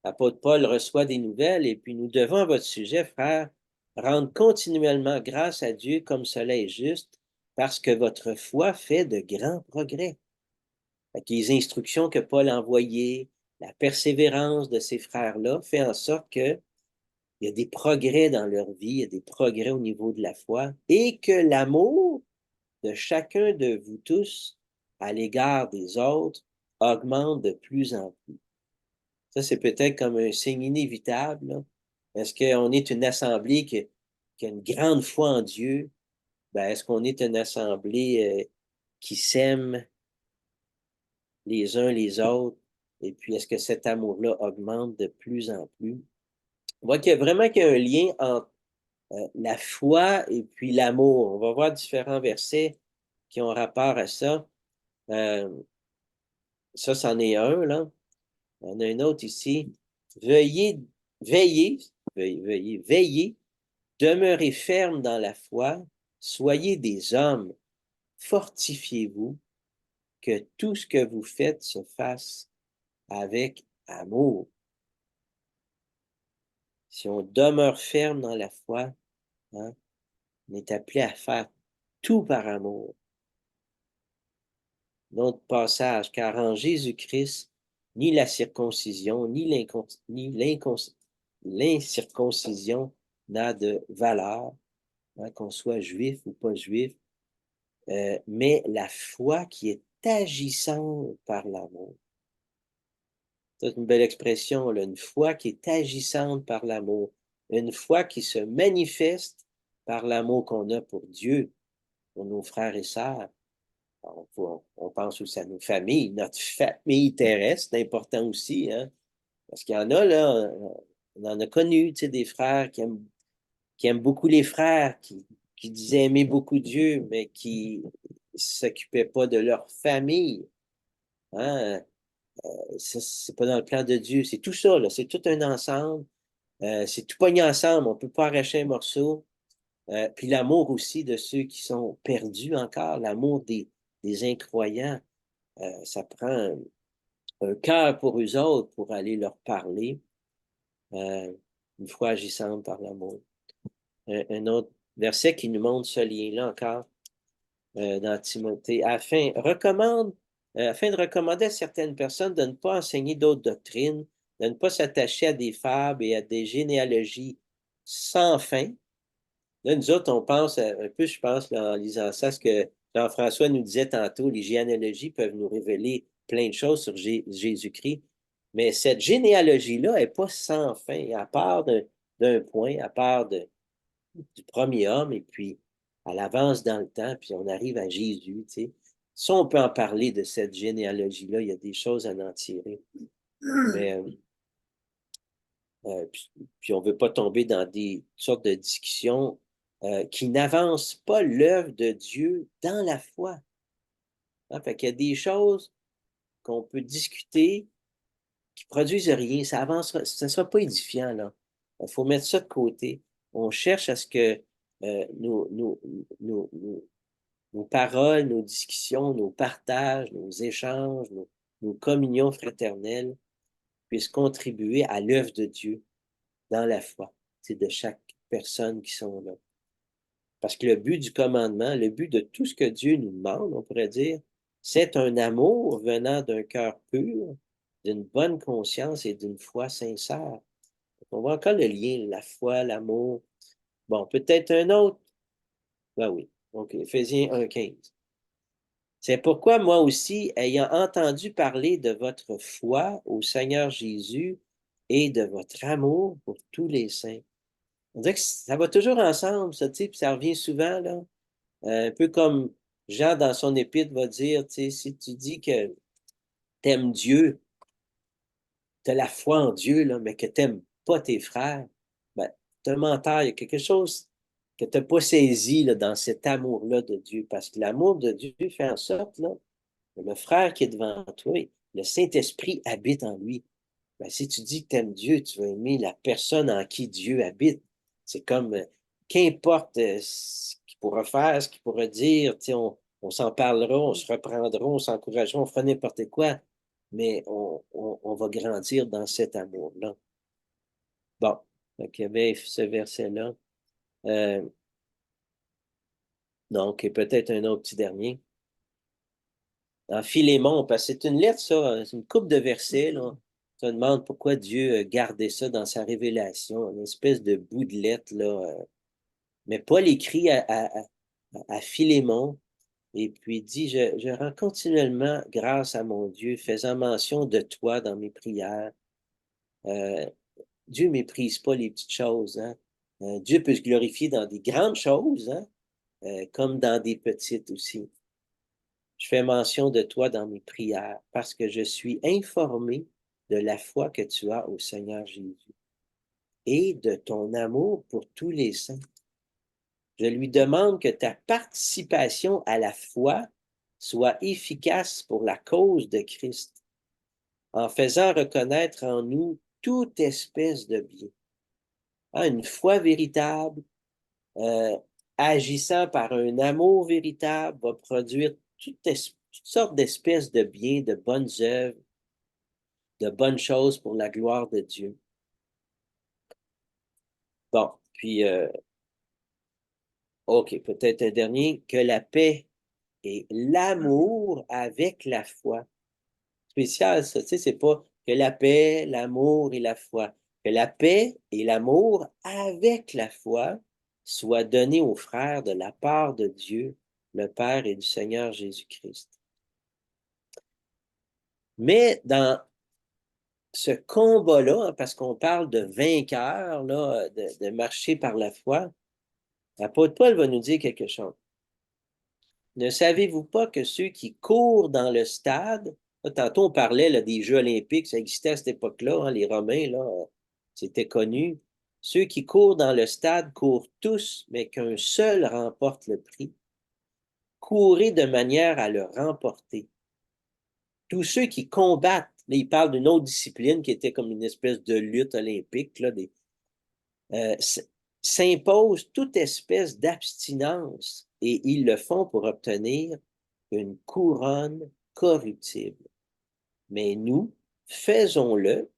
l'apôtre Paul reçoit des nouvelles et puis nous devons à votre sujet, frère, rendre continuellement grâce à Dieu comme cela est juste, parce que votre foi fait de grands progrès. Fait que les instructions que Paul a envoyées, la persévérance de ces frères-là fait en sorte que il y a des progrès dans leur vie, il y a des progrès au niveau de la foi, et que l'amour de chacun de vous tous à l'égard des autres augmente de plus en plus. Ça, c'est peut-être comme un signe inévitable, là. Est-ce qu'on est une assemblée qui a une grande foi en Dieu? Ben, est-ce qu'on est une assemblée qui s'aime les uns les autres? Et puis, est-ce que cet amour-là augmente de plus en plus? On voit qu'il y a un lien entre la foi et puis l'amour. On va voir différents versets qui ont rapport à ça. Euh, ça, c'en est un, là. On a un autre ici. Veuillez, veillez, veillez, demeurez ferme dans la foi, soyez des hommes, fortifiez-vous, que tout ce que vous faites se fasse avec amour. Si on demeure ferme dans la foi, hein, on est appelé à faire tout par amour. Notre passage, car en Jésus-Christ, ni la circoncision, ni l'incirconcision n'a de valeur, hein, qu'on soit juif ou pas juif, mais la foi qui est agissante par l'amour. C'est une belle expression, là, une foi qui est agissante par l'amour, une foi qui se manifeste par l'amour qu'on a pour Dieu, pour nos frères et sœurs. On pense aussi à nos familles, notre famille terrestre, c'est important aussi, hein? Parce qu'il y en a, là, on en a connu, tu sais, des frères qui aiment beaucoup les frères, qui disaient aimer beaucoup Dieu, mais qui ne s'occupaient pas de leur famille. Hein? C'est pas dans le plan de Dieu. C'est tout ça, là. C'est tout un ensemble. C'est tout pogné ensemble. On ne peut pas arracher un morceau. Puis l'amour aussi de ceux qui sont perdus encore, l'amour des incroyants. Ça prend un cœur pour eux autres pour aller leur parler, une foi agissante par l'amour. Un autre verset qui nous montre ce lien-là encore dans Timothée, afin de recommander à certaines personnes de ne pas enseigner d'autres doctrines, de ne pas s'attacher à des fables et à des généalogies sans fin. Là, nous autres, on pense un peu, je pense, là, en lisant ça, ce que Jean-François nous disait tantôt, les généalogies peuvent nous révéler plein de choses sur Jésus-Christ. Mais cette généalogie-là n'est pas sans fin, à part d'un point, à part du premier homme, et puis elle avance dans le temps, puis on arrive à Jésus, tu sais. Ça, on peut en parler de cette généalogie-là, il y a des choses à en tirer. Mais, puis on ne veut pas tomber dans des sortes de discussions qui n'avancent pas l'œuvre de Dieu dans la foi. Hein? Fait qu'il y a des choses qu'on peut discuter qui produisent rien, ça avancera, ça ne sera pas édifiant, là. Il faut mettre ça de côté. On cherche à ce que nos paroles, nos discussions, nos partages, nos échanges, nos communions fraternelles puissent contribuer à l'œuvre de Dieu dans la foi, c'est de chaque personne qui sont là. Parce que le but du commandement, le but de tout ce que Dieu nous demande, on pourrait dire, c'est un amour venant d'un cœur pur, d'une bonne conscience et d'une foi sincère. On voit encore le lien, la foi, l'amour. Bon, peut-être un autre. Ben oui. Donc, Éphésiens 1,15. C'est pourquoi moi aussi, ayant entendu parler de votre foi au Seigneur Jésus et de votre amour pour tous les saints. On dirait que ça va toujours ensemble, ça, tu sais, puis ça revient souvent, là. Un peu comme Jean, dans son épître, va dire, tu sais, si tu dis que t'aimes Dieu, t'as la foi en Dieu, là, mais que t'aimes pas tes frères, ben, t'es un menteur. Il y a quelque chose que t'as pas saisi, là, dans cet amour-là de Dieu. Parce que l'amour de Dieu fait en sorte, là, que le frère qui est devant toi, le Saint-Esprit habite en lui. Ben, si tu dis que tu aimes Dieu, tu vas aimer la personne en qui Dieu habite. C'est comme, qu'importe ce qu'il pourra faire, ce qu'il pourra dire, on s'en parlera, on se reprendra, on s'encouragera, on fera n'importe quoi, mais on va grandir dans cet amour-là. Bon, donc il y avait ce verset-là. Euh, donc, et peut-être un autre petit dernier. Dans Philémon, parce que c'est une lettre, ça, c'est une couple de versets, là. On se demande pourquoi Dieu a gardé ça dans sa révélation, une espèce de bout de lettre, là. Mais Paul écrit à Philémon, et puis dit, je rends continuellement grâce à mon Dieu, faisant mention de toi dans mes prières. Euh, Dieu ne méprise pas les petites choses, hein. Dieu peut se glorifier dans des grandes choses, hein, comme dans des petites aussi. Je fais mention de toi dans mes prières parce que je suis informé de la foi que tu as au Seigneur Jésus et de ton amour pour tous les saints. Je lui demande que ta participation à la foi soit efficace pour la cause de Christ, en faisant reconnaître en nous toute espèce de bien. Une foi véritable, euh, agissant par un amour véritable, va produire toutes sortes d'espèces de biens, de bonnes œuvres, de bonnes choses pour la gloire de Dieu. Bon, puis, OK, peut-être un dernier, que la paix et l'amour avec la foi. Spécial, ça, tu sais, c'est pas que la paix, l'amour et la foi. Que la paix et l'amour avec la foi soient donnés aux frères de la part de Dieu, le Père et du Seigneur Jésus-Christ. Mais dans ce combat-là, hein, parce qu'on parle de vainqueur, là, de marcher par la foi, l'apôtre Paul va nous dire quelque chose. Ne savez-vous pas que ceux qui courent dans le stade, là, tantôt on parlait là, des Jeux olympiques, ça existait à cette époque-là, hein, les Romains, là, c'était connu. Ceux qui courent dans le stade courent tous, mais qu'un seul remporte le prix. Courez de manière à le remporter. Tous ceux qui combattent, là, il parle d'une autre discipline qui était comme une espèce de lutte olympique, là, euh, s'imposent toute espèce d'abstinence et ils le font pour obtenir une couronne corruptible. Mais nous, faisons-le.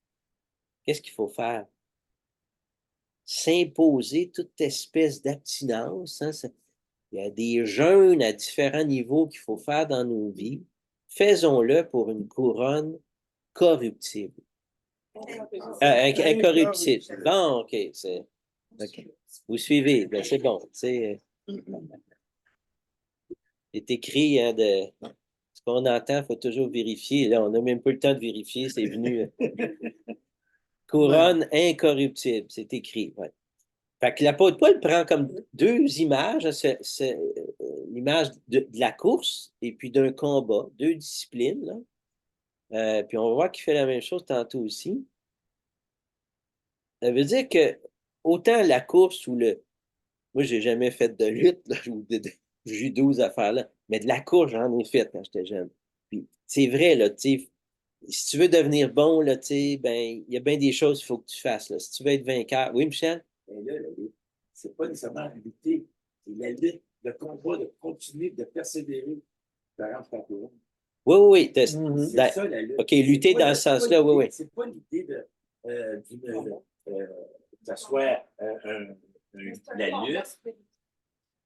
Qu'est-ce qu'il faut faire? S'imposer toute espèce d'abstinence. Hein, il y a des jeûnes à différents niveaux qu'il faut faire dans nos vies. Faisons-le pour une couronne corruptible. Incorruptible. Bon, OK. Okay. Vous suivez, ben, c'est bon. C'est écrit hein, de ce qu'on entend, il faut toujours vérifier. Là, on n'a même pas le temps de vérifier, c'est venu. Couronne incorruptible, c'est écrit. Ouais. Fait que l'apôtre Paul prend comme deux images, hein, l'image de la course et puis d'un combat, deux disciplines. Là. Puis on va voir qu'il fait la même chose tantôt aussi. Ça veut dire que autant la course ou le. Moi, j'ai jamais fait de lutte, là, ou de judo, ces affaires-là, mais de la course, j'en ai fait quand j'étais jeune. Puis c'est vrai, là, tu sais, si tu veux devenir bon, là, tu sais, ben, il y a bien des choses qu'il faut que tu fasses, là. Si tu veux être vainqueur. Oui, Michel? Et là, c'est pas nécessairement lutter, c'est la lutte, le combat de continuer, de persévérer, de rendre ta couronne. Oui, oui, oui. C'est ça la lutte. OK, lutter dans ce sens-là, oui, oui. C'est pas l'idée de, que ce soit la lutte, que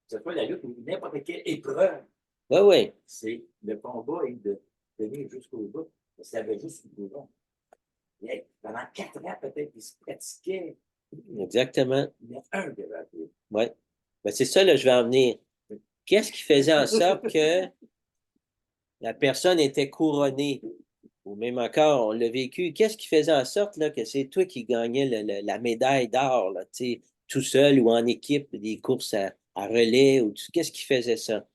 ce soit la lutte ou n'importe quelle épreuve. Oui, oui. C'est le combat et de venir jusqu'au bout. Ça avait juste une couronne. Pendant 4 ans, peut-être, ils se pratiquaient. Exactement. Il y en a un qui avait appris. Oui. Ben, c'est ça, là, je vais en venir. Qu'est-ce qui faisait en sorte que la personne était couronnée? ou même encore, on l'a vécu, qu'est-ce qui faisait en sorte là, que c'est toi qui gagnais la médaille d'or, là, tu sais, tout seul ou en équipe, des courses à relais, ou qu'est-ce qui faisait ça?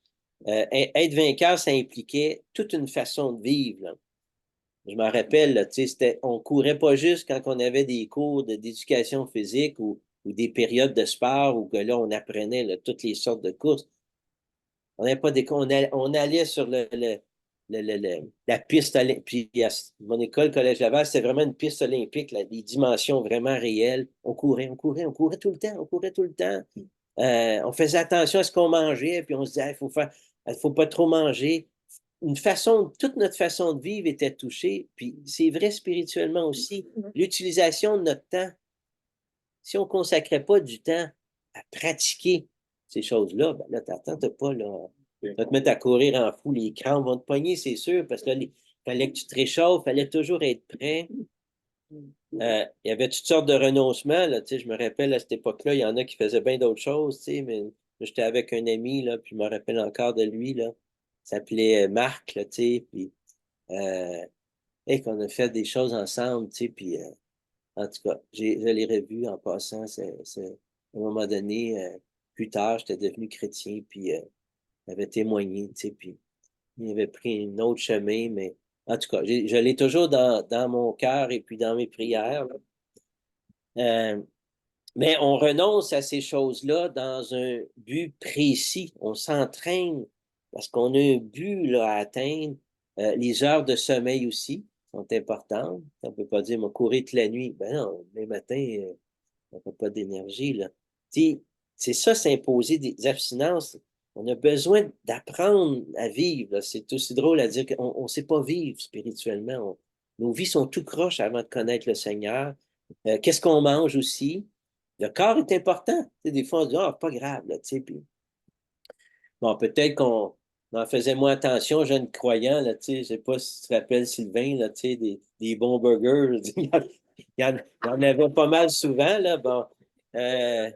Être vainqueur, ça impliquait toute une façon de vivre, là. Je me rappelle, là, tu sais, on courait pas juste quand on avait des cours d'éducation physique ou des périodes de sport où que là, on apprenait là, toutes les sortes de courses. On n'avait pas des on allait sur la piste olympique. Puis à mon école, Collège Laval, c'était vraiment une piste olympique, là, des dimensions vraiment réelles. On courait tout le temps, on courait tout le temps. On faisait attention à ce qu'on mangeait, puis on se disait, il faut pas trop manger. Toute notre façon de vivre était touchée, puis c'est vrai spirituellement aussi. L'utilisation de notre temps, si on ne consacrait pas du temps à pratiquer ces choses-là, ben là, t'as pas, là, tu vas te mettre à courir en fou, les crampes vont te pogner, c'est sûr, parce que là, fallait que tu te réchauffes, il fallait toujours être prêt. Il y avait toutes sortes de renoncements, là, tu sais, je me rappelle à cette époque-là, il y en a qui faisaient bien d'autres choses, tu sais, mais j'étais avec un ami, là, puis je me rappelle encore de lui, là, il s'appelait Marc, là, tu sais, puis et qu'on a fait des choses ensemble, tu sais, puis en tout cas, je l'ai revu en passant, à un moment donné, plus tard, j'étais devenu chrétien, puis il avait témoigné, tu sais, puis il avait pris un autre chemin, mais en tout cas, je l'ai toujours dans mon cœur et puis dans mes prières, là. Euh, mais on renonce à ces choses-là dans un but précis. On s'entraîne parce qu'on a un but là, à atteindre. Les heures de sommeil aussi sont importantes. On ne peut pas dire, courir toute la nuit. Ben non, les matins, on n'a pas d'énergie, là. Tu sais, c'est ça, s'imposer des abstinences. On a besoin d'apprendre à vivre, là. C'est aussi drôle à dire qu'on ne sait pas vivre spirituellement. Nos vies sont tout croches avant de connaître le Seigneur. Qu'est-ce qu'on mange aussi? Le corps est important. Tu sais, des fois, on se dit, ah, pas grave, là, tu sais, puis bon, peut-être qu'on en faisait moins attention, jeunes croyants, là, tu sais, je sais pas si tu te rappelles, Sylvain, là, tu sais, des bons burgers. Il y en avait pas mal souvent, là, bon. Euh,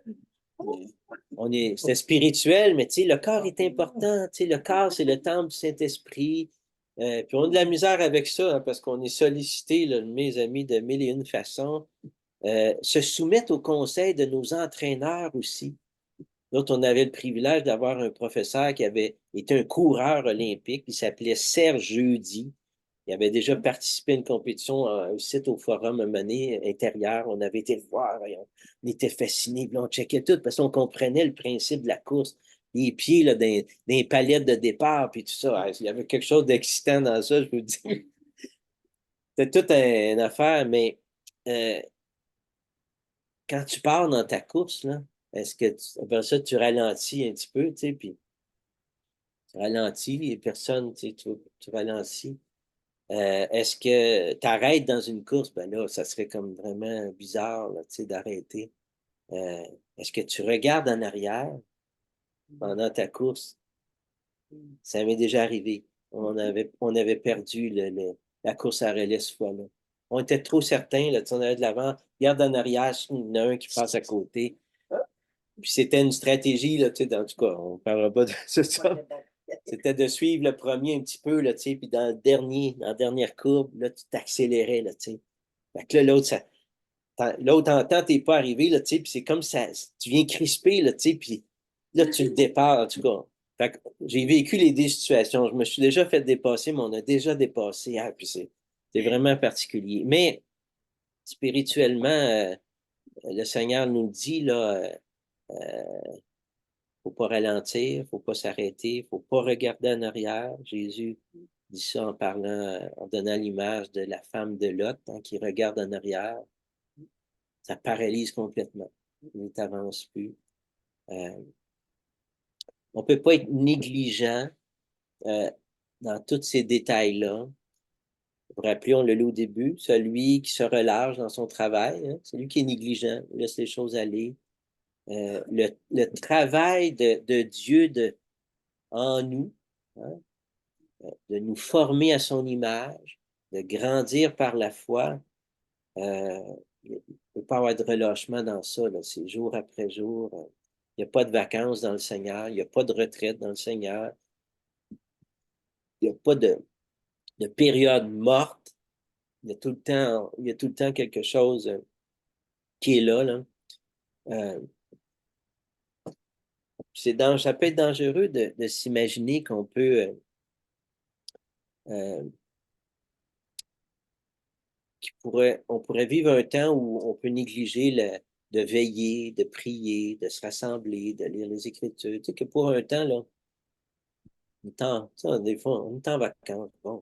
c'était spirituel, mais tu sais, le corps est important, tu sais, le corps, c'est le temple du Saint-Esprit. Puis on a de la misère avec ça, hein, parce qu'on est sollicité, là, mes amis, de mille et une façons. Se soumettre au conseil de nos entraîneurs aussi. D'autres, on avait le privilège d'avoir un professeur qui avait été un coureur olympique. Il s'appelait Serge Jeudi. Il avait déjà participé à une compétition au site au Forum Monnaie intérieur. On avait été le voir. On était fascinés. On checkait tout parce qu'on comprenait le principe de la course. Les pieds là, dans les palettes de départ, puis tout ça. Il y avait quelque chose d'excitant dans ça, je vous dis. C'était toute une affaire, mais euh, quand tu pars dans ta course, là, est-ce que après ça, tu ralentis un petit peu, tu sais, puis tu ralentis, les personnes, tu sais, tu ralentis. Est-ce que tu arrêtes dans une course? Ben là, ça serait comme vraiment bizarre, là, tu sais, d'arrêter. Euh, est-ce que tu regardes en arrière pendant ta course? Ça m'est déjà arrivé. On avait perdu la course à relais ce fois-là. On était trop certains, là, tu sais, on avait de l'avant, regarde en arrière, il y en a un qui passe à côté. Puis c'était une stratégie, là, tu sais, en tout cas, on ne parlera pas de ça. C'était de suivre le premier un petit peu, là, tu sais, puis dans la dernière courbe, là, tu t'accélérais, là, tu sais. Fait que là, l'autre entend, t'es pas arrivé, là, tu sais, puis c'est comme ça, tu viens crisper, là, tu sais, puis là, tu le départs, en tout cas. Fait que j'ai vécu les deux situations. Je me suis déjà fait dépasser, mais on a déjà dépassé. Ah, puis c'est vraiment particulier. Mais spirituellement, le Seigneur nous dit, là, faut pas ralentir, faut pas s'arrêter, faut pas regarder en arrière. Jésus dit ça en parlant, en donnant l'image de la femme de Lot, hein, qui regarde en arrière. Ça paralyse complètement. Il t'avance plus. Euh, on peut pas être négligent euh, dans tous ces détails-là. Vous vous rappelez, on l'a lu au début, celui qui se relâche dans son travail, hein, celui qui est négligent, laisse les choses aller. Le travail de Dieu en nous, hein, de nous former à son image, de grandir par la foi. Il ne peut pas avoir de relâchement dans ça. Là. C'est jour après jour. Il n'y a pas de vacances dans le Seigneur. Il n'y a pas de retraite dans le Seigneur. Il n'y a pas de période morte. il y a tout le temps quelque chose qui est là, là. Ça peut être dangereux de s'imaginer qu'on peut on pourrait vivre un temps où on peut négliger de veiller, de prier, de se rassembler, de lire les Écritures. Tu sais que pour un temps, là, des fois, on est en vacances. Bon,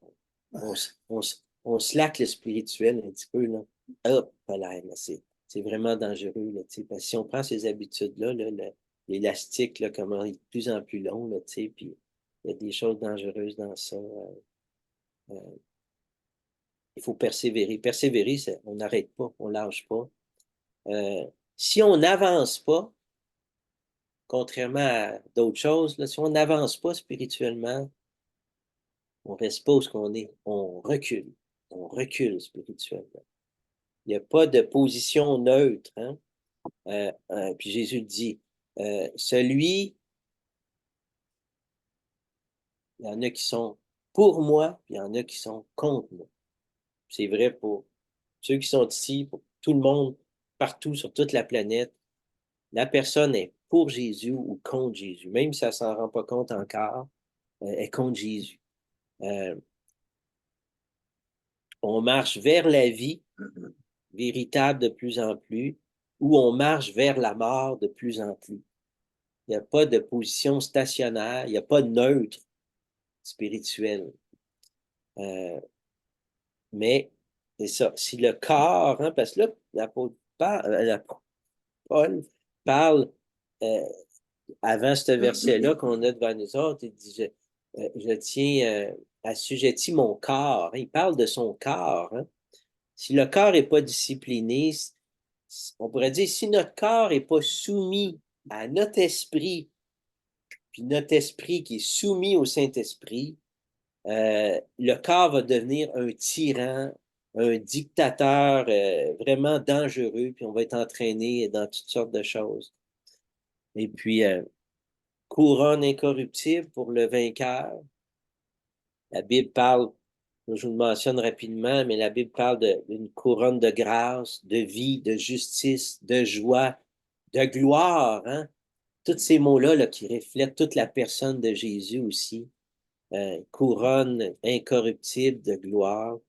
on slack le spirituel un petit peu, là. Hop, là, c'est vraiment dangereux, là, tu sais, parce que si on prend ces habitudes-là, là, l'élastique, là, comment il est de plus en plus long, là, tu sais, puis il y a des choses dangereuses dans ça. Euh, il faut persévérer. Persévérer, on n'arrête pas, on ne lâche pas. Si on n'avance pas, contrairement à d'autres choses, là, si on n'avance pas spirituellement, on ne reste pas où ce qu'on est. On recule. On recule spirituellement. Il n'y a pas de position neutre. Hein? Puis Jésus dit, il y en a qui sont pour moi, puis il y en a qui sont contre moi. C'est vrai pour ceux qui sont ici, pour tout le monde, partout sur toute la planète. La personne est pour Jésus ou contre Jésus. Même si elle ne s'en rend pas compte encore, elle est contre Jésus. On marche vers la vie véritable de plus en plus, ou on marche vers la mort de plus en plus. Il n'y a pas de position stationnaire, il n'y a pas de neutre spirituel. Mais c'est ça. Si le corps, hein, parce que là, l'apôtre Paul parle avant ce verset-là qu'on a devant nous autres, il dit je tiens assujetti mon corps. Hein. Il parle de son corps. Hein. Si le corps n'est pas discipliné, on pourrait dire si notre corps n'est pas soumis à notre esprit, puis notre esprit qui est soumis au Saint-Esprit, le corps va devenir un tyran, un dictateur vraiment dangereux, puis on va être entraîné dans toutes sortes de choses. Et puis, couronne incorruptible pour le vainqueur. La Bible parle, je vous le mentionne rapidement, mais la Bible parle d'une couronne de grâce, de vie, de justice, de joie, de gloire. Hein? Tous ces mots-là là, qui reflètent toute la personne de Jésus aussi. Couronne incorruptible de gloire.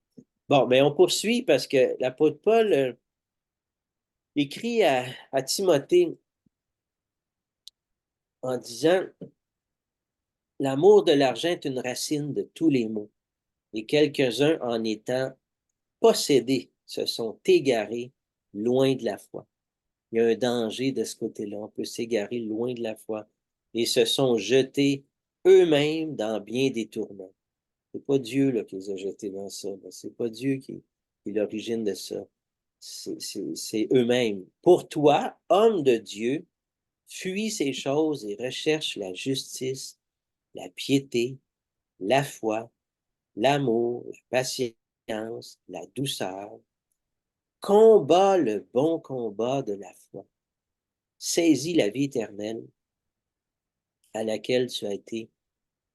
Bon, mais on poursuit parce que l'apôtre Paul écrit à Timothée en disant l'amour de l'argent est une racine de tous les maux, et quelques-uns en étant possédés se sont égarés loin de la foi. Il y a un danger de ce côté-là. On peut s'égarer loin de la foi et se sont jetés eux-mêmes dans bien des tourments. C'est pas Dieu là, qui les a jetés dans ça. C'est pas Dieu qui est l'origine de ça. C'est eux-mêmes. Pour toi, homme de Dieu, fuis ces choses et recherche la justice, la piété, la foi, l'amour, la patience, la douceur. Combat le bon combat de la foi. Saisis la vie éternelle à laquelle tu as été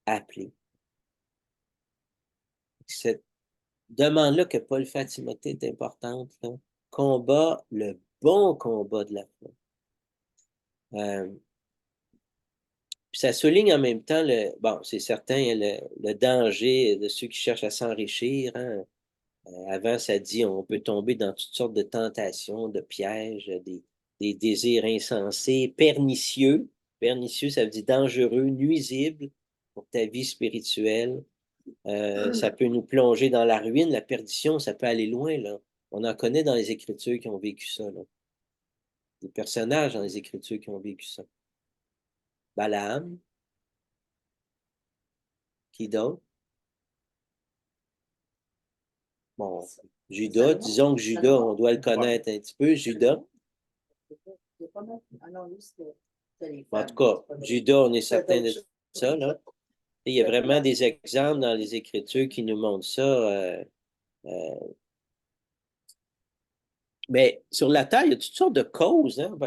appelé. Cette demande-là que Paul fait à Timothée est importante. Là. Combat le bon combat de la foi. Puis ça souligne en même temps bon, c'est certain, le danger de ceux qui cherchent à s'enrichir. Hein. Avant, ça dit on peut tomber dans toutes sortes de tentations, de pièges, des désirs insensés, pernicieux. Pernicieux, ça veut dire dangereux, nuisible pour ta vie spirituelle. Ça peut nous plonger dans la ruine, la perdition, ça peut aller loin, là. On en connaît dans les Écritures qui ont vécu ça, là. Des personnages dans les Écritures qui ont vécu ça. Balaam, qui d'autre? Bon, Judas, disons que Judas, on doit le connaître un petit peu, Judas. En tout cas, Judas, on est certain de ça, là. Il y a vraiment des exemples dans les Écritures qui nous montrent ça. Mais sur la terre, il y a toutes sortes de causes hein,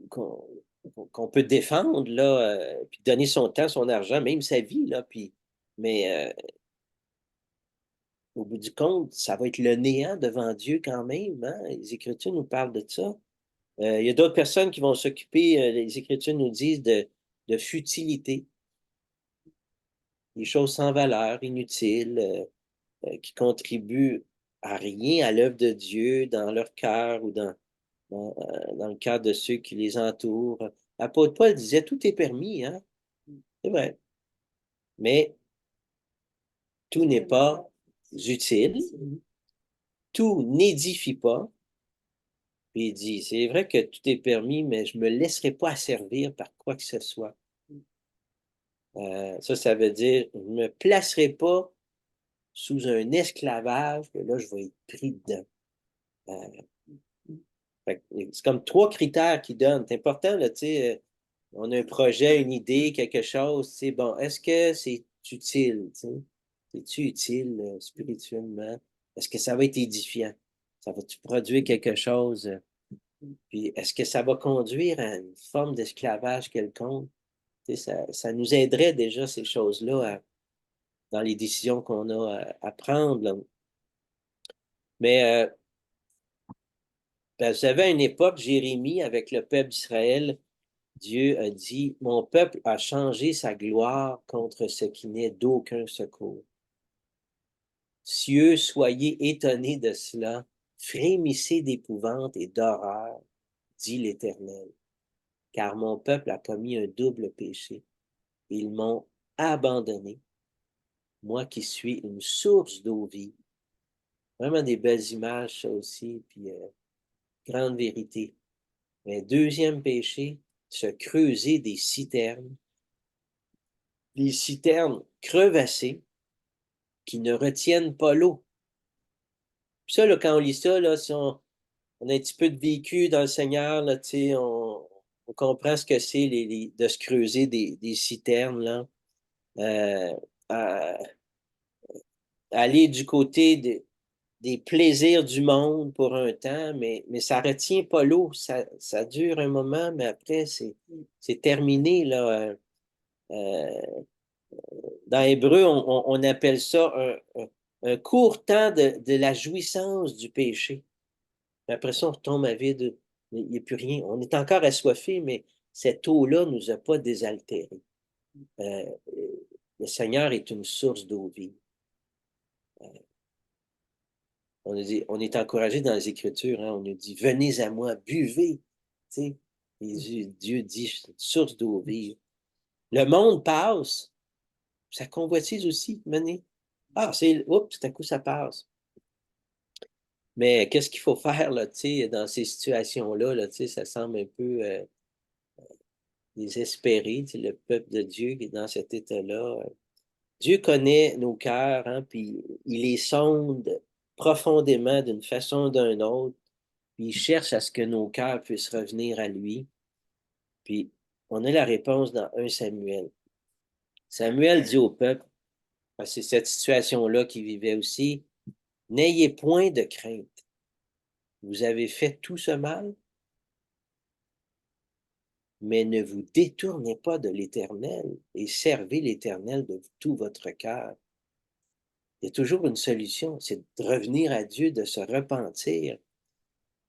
qu'on peut défendre, là, puis donner son temps, son argent, même sa vie, là, puis, mais au bout du compte, ça va être le néant devant Dieu quand même. Hein? Les Écritures nous parlent de ça. Il y a d'autres personnes qui vont s'occuper, les Écritures nous disent, de futilité, des choses sans valeur, inutiles, qui contribuent à rien à l'œuvre de Dieu dans leur cœur ou dans le cœur de ceux qui les entourent. L'apôtre Paul disait, tout est permis, hein? C'est vrai. Mais tout n'est pas utile, tout n'édifie pas. Puis il dit, c'est vrai que tout est permis, mais je ne me laisserai pas asservir par quoi que ce soit. Ça veut dire, je ne me placerai pas sous un esclavage, que là, je vais être pris dedans. C'est comme 3 critères qu'il donne. C'est important, là, tu sais, on a un projet, une idée, quelque chose, tu sais, bon, est-ce que c'est utile, tu sais? C'est-tu utile spirituellement? Est-ce que ça va être édifiant? Ça va-tu produire quelque chose? Puis est-ce que ça va conduire à une forme d'esclavage quelconque? Tu sais, ça nous aiderait déjà, ces choses-là, dans les décisions qu'on a à prendre, là. Mais vous savez, à une époque, Jérémie, avec le peuple d'Israël, Dieu a dit, mon peuple a changé sa gloire contre ce qui n'est d'aucun secours. Cieux, soyez étonnés de cela, frémissez d'épouvante et d'horreur, dit l'Éternel, car mon peuple a commis un double péché. Ils m'ont abandonné, moi qui suis une source d'eau vive. Vraiment des belles images, ça aussi, puis grande vérité. Mais deuxième péché, se creuser des citernes crevassées qui ne retiennent pas l'eau. Puis ça, là, quand on lit ça, là, si on a un petit peu de vécu dans le Seigneur, là, on comprend ce que c'est de se creuser des citernes, là. À aller du côté des plaisirs du monde pour un temps, mais ça retient pas l'eau. Ça dure un moment, mais après, c'est terminé, là. Dans Hébreu, on appelle ça un court temps de la jouissance du péché. Après ça, on retombe à vide. Il n'y a plus rien. On est encore assoiffé, mais cette eau-là ne nous a pas désaltérés. Euh, le Seigneur est une source d'eau vive. On est encouragé dans les Écritures, hein, on nous dit, venez à moi, buvez. Tu sais, Dieu dit, je suis une source d'eau vive. Le monde passe, ça convoitise aussi, menez. Ah, oups, tout à coup, ça passe. Mais qu'est-ce qu'il faut faire là, dans ces situations-là, là, ça semble un peu désespéré, le peuple de Dieu qui est dans cet état-là. Dieu connaît nos cœurs, hein, puis il les sonde profondément d'une façon ou d'une autre, puis il cherche à ce que nos cœurs puissent revenir à lui. Puis on a la réponse dans 1 Samuel. Samuel dit au peuple, c'est cette situation-là qu'il vivait aussi, n'ayez point de crainte. Vous avez fait tout ce mal, mais ne vous détournez pas de l'Éternel et servez l'Éternel de tout votre cœur. Il y a toujours une solution, c'est de revenir à Dieu, de se repentir.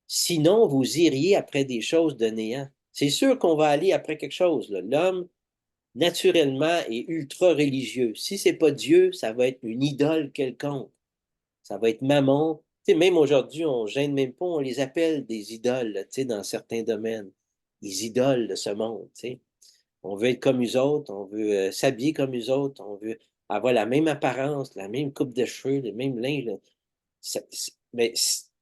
Sinon, vous iriez après des choses de néant. C'est sûr qu'on va aller après quelque chose. L'homme, naturellement, est ultra religieux. Si ce n'est pas Dieu, ça va être une idole quelconque. Ça va être Mammon. Tu sais, même aujourd'hui, on ne gêne même pas, on les appelle des idoles, tu sais, dans certains domaines. Les idoles de ce monde, tu sais. On veut être comme eux autres, on veut s'habiller comme eux autres, on veut avoir la même apparence, la même coupe de cheveux, le même linge. Mais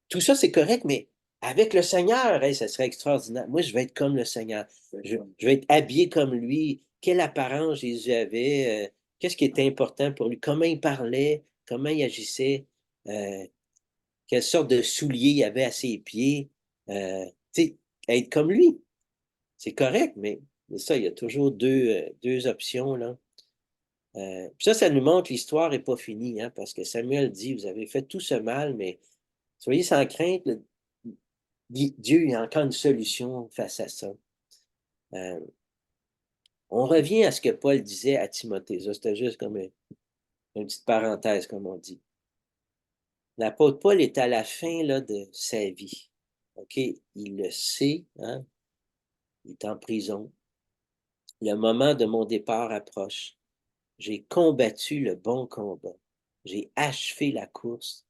tout ça, c'est correct, mais avec le Seigneur, hey, ça serait extraordinaire. Moi, je vais être comme le Seigneur. Je vais être habillé comme lui. Quelle apparence Jésus avait? Qu'est-ce qui était important pour lui? Comment il parlait? Comment il agissait? Euh, quelle sorte de souliers il avait à ses pieds? Tu sais, être comme lui. C'est correct, mais ça, il y a toujours deux options, là. Puis ça nous montre que l'histoire n'est pas finie, hein, parce que Samuel dit, vous avez fait tout ce mal, mais soyez sans crainte, Dieu il y a encore une solution face à ça. On revient à ce que Paul disait à Timothée. Ça, c'était juste comme une petite parenthèse, comme on dit. l'apôtre Paul est à la fin là, de sa vie. OK? Il le sait, hein? Il est en prison. Le moment de mon départ approche. J'ai combattu le bon combat. J'ai achevé la course.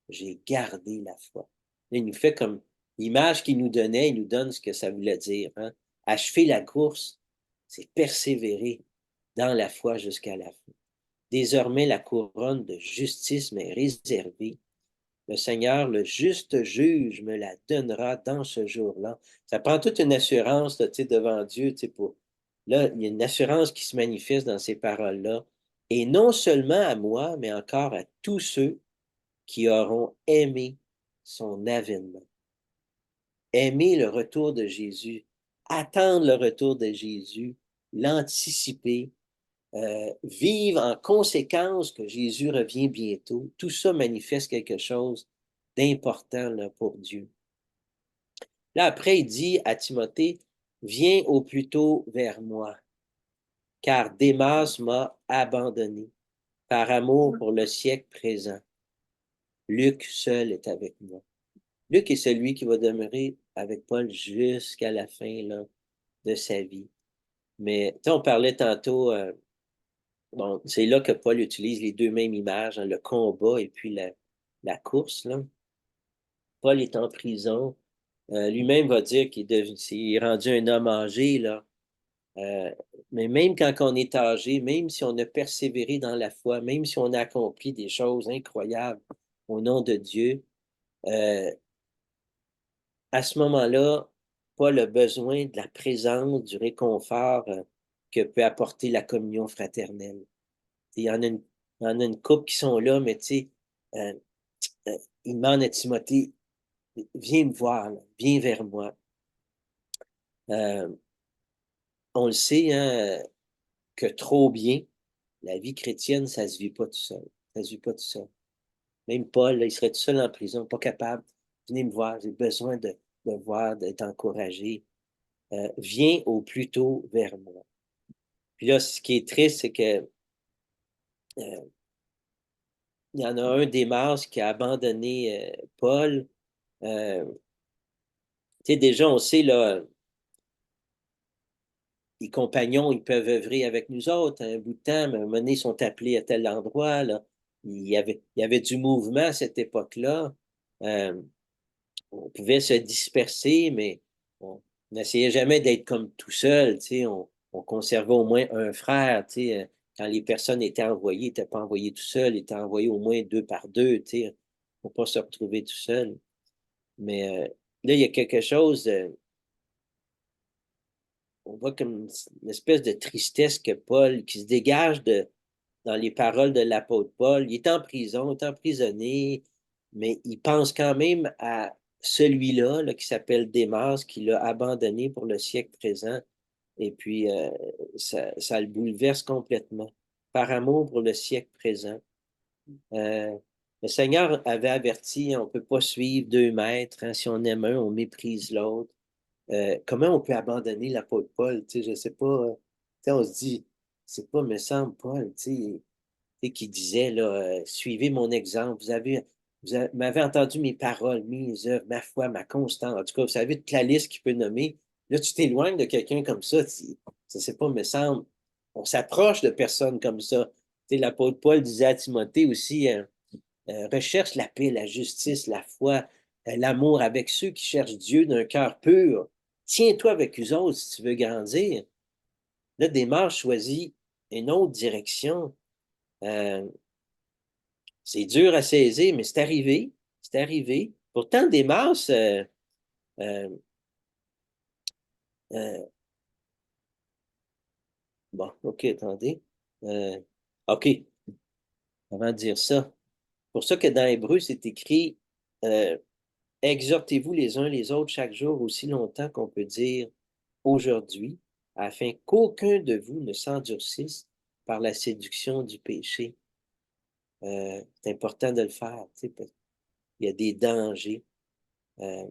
J'ai gardé la foi. Il nous fait comme l'image qu'il nous donnait, il nous donne ce que ça voulait dire. Hein? Achever la course, c'est persévérer dans la foi jusqu'à la fin. Désormais, la couronne de justice m'est réservée. Le Seigneur, le juste juge, me la donnera dans ce jour-là. Ça prend toute une assurance là, devant Dieu. Là, il y a une assurance qui se manifeste dans ces paroles-là. Et non seulement à moi, mais encore à tous ceux qui auront aimé son avènement. Aimer le retour de Jésus, attendre le retour de Jésus, l'anticiper, vivre en conséquence que Jésus revient bientôt, tout ça manifeste quelque chose d'important là, pour Dieu. Là, après, il dit à Timothée, viens au plus tôt vers moi, car Démas m'a abandonné par amour pour le siècle présent. Luc seul est avec moi. Luc est celui qui va demeurer avec Paul jusqu'à la fin là, de sa vie. Mais on parlait tantôt, bon, c'est là que Paul utilise les deux mêmes images, hein, le combat et puis la course. Là. Paul est en prison. Lui-même va dire qu'il est rendu un homme âgé. Là. Euh, mais même quand on est âgé, même si on a persévéré dans la foi, même si on a accompli des choses incroyables au nom de Dieu, euh, à ce moment-là, Paul a besoin de la présence, du réconfort que peut apporter la communion fraternelle. Il y en a une couple qui sont là, mais tu sais, euh, il demande à Timothée, viens me voir, là, viens vers moi. Euh, on le sait, hein, que trop bien, la vie chrétienne, ça ne se vit pas tout seul. Ça ne se vit pas tout seul. Même Paul, là, il serait tout seul en prison, pas capable. Venez me voir, j'ai besoin de voir, d'être encouragé. Viens au plus tôt vers moi. Puis là, ce qui est triste, c'est que il y en a un des Mars qui a abandonné Paul. Tu sais, déjà, on sait, là, les compagnons, ils peuvent œuvrer avec nous autres un bout de temps, mais à un moment donné, ils sont appelés à tel endroit, là. Il y avait du mouvement à cette époque-là. Euh, on pouvait se disperser, mais on n'essayait jamais d'être comme tout seul, tu sais. On conservait au moins un frère, tu sais. Quand les personnes étaient envoyées, ils n'étaient pas envoyés tout seuls, ils étaient envoyés au moins deux par deux, tu sais, pour pas se retrouver tout seul. Mais là, il y a quelque chose, on voit comme une espèce de tristesse que Paul, qui se dégage dans les paroles de l'apôtre Paul. Il est en prison, il est emprisonné, mais il pense quand même à celui-là là, qui s'appelle Démas, qui l'a abandonné pour le siècle présent. Et puis, ça le bouleverse complètement. Par amour pour le siècle présent. Euh, le Seigneur avait averti, on ne peut pas suivre deux maîtres. Hein, si on aime un, on méprise l'autre. Comment on peut abandonner l'apôtre Paul? Tu sais, je ne sais pas. On se dit, c'est pas, me semble, Paul, tu sais, qui disait, là, suivez mon exemple. M'avez entendu mes paroles, mes œuvres, ma foi, ma constance. En tout cas, vous savez toute la liste qu'il peut nommer. Là, tu t'éloignes de quelqu'un comme ça. Ça, c'est pas, me semble. On s'approche de personnes comme ça. Tu sais, l'apôtre Paul disait à Timothée aussi, recherche la paix, la justice, la foi, l'amour avec ceux qui cherchent Dieu d'un cœur pur. Tiens-toi avec eux autres si tu veux grandir. Là, Démarche choisit une autre direction. Euh, c'est dur à saisir, mais c'est arrivé. C'est arrivé. Pourtant, Démarche, euh, euh, bon, OK, attendez. Euh, OK, avant de dire ça. C'est pour ça que dans Hébreu, c'est écrit exhortez-vous les uns les autres chaque jour aussi longtemps qu'on peut dire aujourd'hui, afin qu'aucun de vous ne s'endurcisse par la séduction du péché. C'est important de le faire. Tu sais, il y a des dangers. Euh,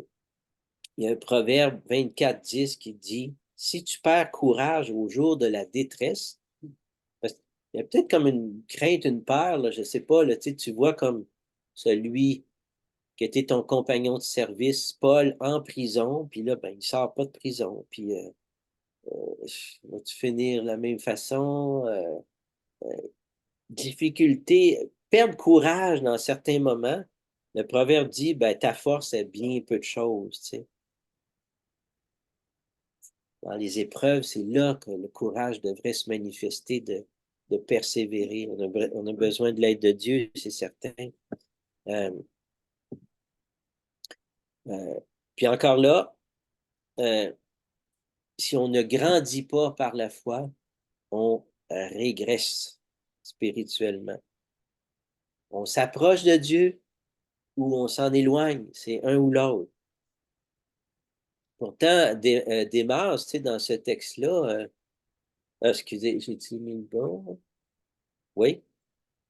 il y a un proverbe 24:10 qui dit, si tu perds courage au jour de la détresse, parce qu'il y a peut-être comme une crainte, une peur, là, je ne sais pas, là, tu sais, tu vois comme celui qui était ton compagnon de service, Paul, en prison, puis là, ben, il sort pas de prison, puis vas-tu finir de la même façon? Difficulté, perdre courage dans certains moments. Le proverbe dit, ben, ta force est bien peu de choses, tu sais. Dans les épreuves, c'est là que le courage devrait se manifester de persévérer. On a besoin de l'aide de Dieu, c'est certain. Euh, euh, puis encore là, si on ne grandit pas par la foi, on régresse spirituellement. On s'approche de Dieu ou on s'en éloigne, c'est un ou l'autre. Pourtant, Démas, tu sais, dans ce texte-là, excusez, j'ai-tu mis le bon? Oui.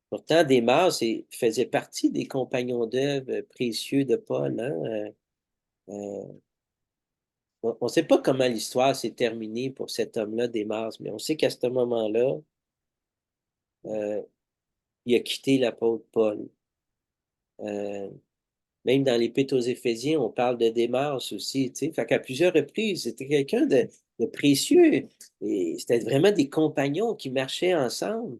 Pourtant, Démas faisait partie des compagnons d'œuvre précieux de Paul. Hein? On ne sait pas comment l'histoire s'est terminée pour cet homme-là, Démas, mais on sait qu'à ce moment-là, euh, il a quitté l'apôtre Paul. Même dans l'Épître aux Éphésiens, on parle de Démas aussi. Tu sais. Fait qu'à plusieurs reprises, c'était quelqu'un de précieux. Et c'était vraiment des compagnons qui marchaient ensemble.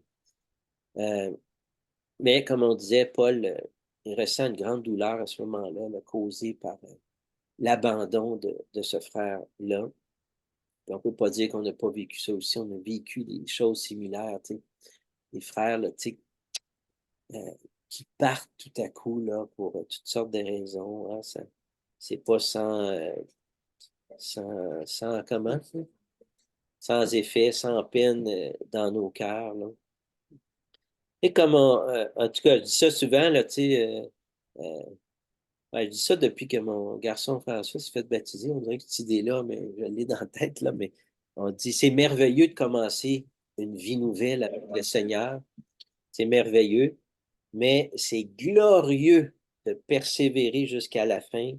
Mais comme on disait, Paul, il ressent une grande douleur à ce moment-là, là, causée par l'abandon de ce frère-là. On ne peut pas dire qu'on n'a pas vécu ça aussi. On a vécu des choses similaires. Tu sais. Les frères, là, tu sais, euh, qui partent tout à coup là, pour toutes sortes de raisons. Hein, ça, c'est pas sans comment? Sans effet, sans peine dans nos cœurs. Là. Et comme en tout cas, je dis ça souvent, là, tu sais, ouais, je dis ça depuis que mon garçon François s'est fait baptiser. On dirait que cette idée-là, mais je l'ai dans la tête, là, mais on dit c'est merveilleux de commencer une vie nouvelle avec le Seigneur. C'est merveilleux, mais c'est glorieux de persévérer jusqu'à la fin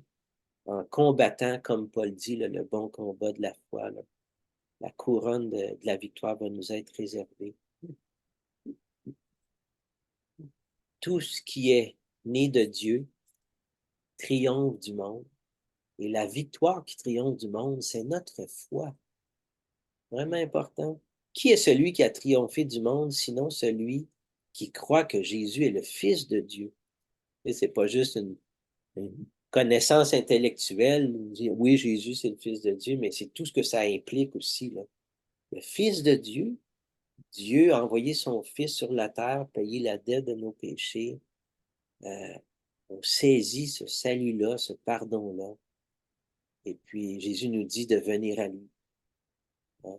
en combattant, comme Paul dit, là, le bon combat de la foi. Là. La couronne de la victoire va nous être réservée. Tout ce qui est né de Dieu triomphe du monde. Et la victoire qui triomphe du monde, c'est notre foi. Vraiment important. Qui est celui qui a triomphé du monde, sinon celui qui croit que Jésus est le Fils de Dieu? Et c'est pas juste une connaissance intellectuelle, dire oui, Jésus, c'est le Fils de Dieu, mais c'est tout ce que ça implique aussi. Là. Le Fils de Dieu, Dieu a envoyé son Fils sur la terre, payer la dette de nos péchés. On saisit ce salut-là, ce pardon-là. Et puis, Jésus nous dit de venir à lui, hein,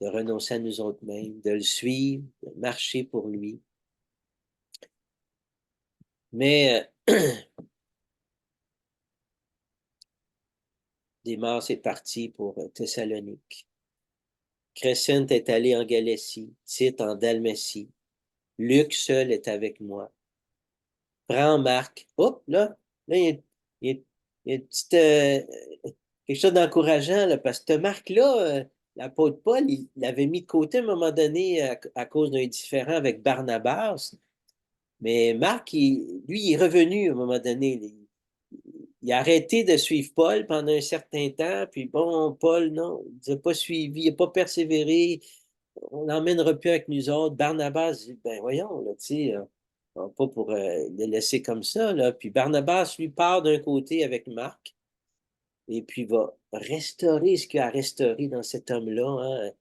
de renoncer à nous autres mêmes, de le suivre, de marcher pour lui. Mais Démas est parti pour Thessalonique. Crescente est allé en Galatie, Tite en Dalmatie. Luc seul est avec moi. Prends Marc. Hop, là, il y a une petite, quelque chose d'encourageant, là, parce que Marc-là, l'apôtre Paul, il l'avait mis de côté à un moment donné à cause d'un différend avec Barnabas. Mais Marc, lui, il est revenu à un moment donné. Il a arrêté de suivre Paul pendant un certain temps, puis bon, Paul, non, il n'a pas suivi, il n'a pas persévéré, on n'emmènera plus avec nous autres. Barnabas dit, ben voyons, là, tu sais, pas pour le laisser comme ça, là. Puis Barnabas, lui, part d'un côté avec Marc, et puis va restaurer ce qu'il a restauré dans cet homme-là.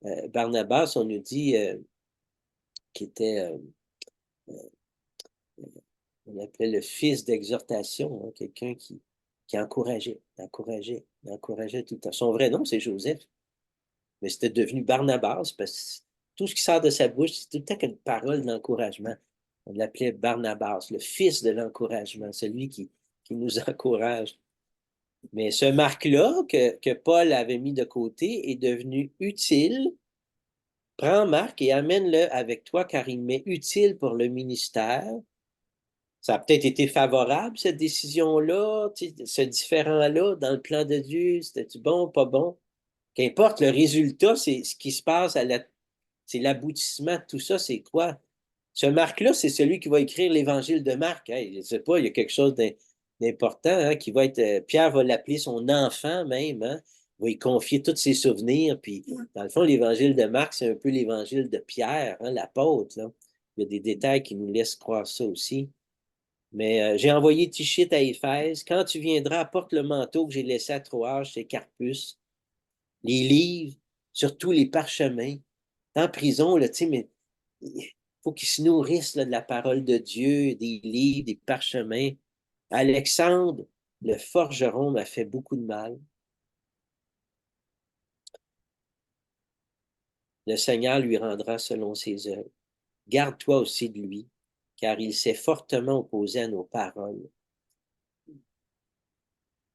Hein. Barnabas, on nous dit qu'il était, on appelait le fils d'exhortation, hein, quelqu'un qui encourageait tout le temps. Son vrai nom, c'est Joseph, mais c'était devenu Barnabas parce que tout ce qui sort de sa bouche, c'est tout le temps une parole d'encouragement. On l'appelait Barnabas, le fils de l'encouragement, celui qui nous encourage. Mais ce Marc-là, que Paul avait mis de côté, est devenu utile. Prends Marc et amène-le avec toi, car il m'est utile pour le ministère. Ça a peut-être été favorable, cette décision-là, ce différent-là, dans le plan de Dieu, c'était-tu bon, pas bon? Qu'importe, le résultat, c'est ce qui se passe, c'est l'aboutissement de tout ça, c'est quoi? Ce Marc-là, c'est celui qui va écrire l'Évangile de Marc. Hein. Je ne sais pas, il y a quelque chose d'important hein, qui va être. Pierre va l'appeler son enfant même. Hein. Il va y confier tous ses souvenirs. Puis, dans le fond, l'Évangile de Marc, c'est un peu l'Évangile de Pierre, hein, l'apôtre. Là. Il y a des détails qui nous laissent croire ça aussi. Mais j'ai envoyé Tichite à Éphèse. Quand tu viendras, apporte le manteau que j'ai laissé à Troas chez Carpus, les livres, surtout les parchemins. En prison, là, tu sais, mais il faut qu'ils se nourrissent là, de la parole de Dieu, des livres, des parchemins. Alexandre, le forgeron, m'a fait beaucoup de mal. Le Seigneur lui rendra selon ses œuvres. Garde-toi aussi de lui, car il s'est fortement opposé à nos paroles.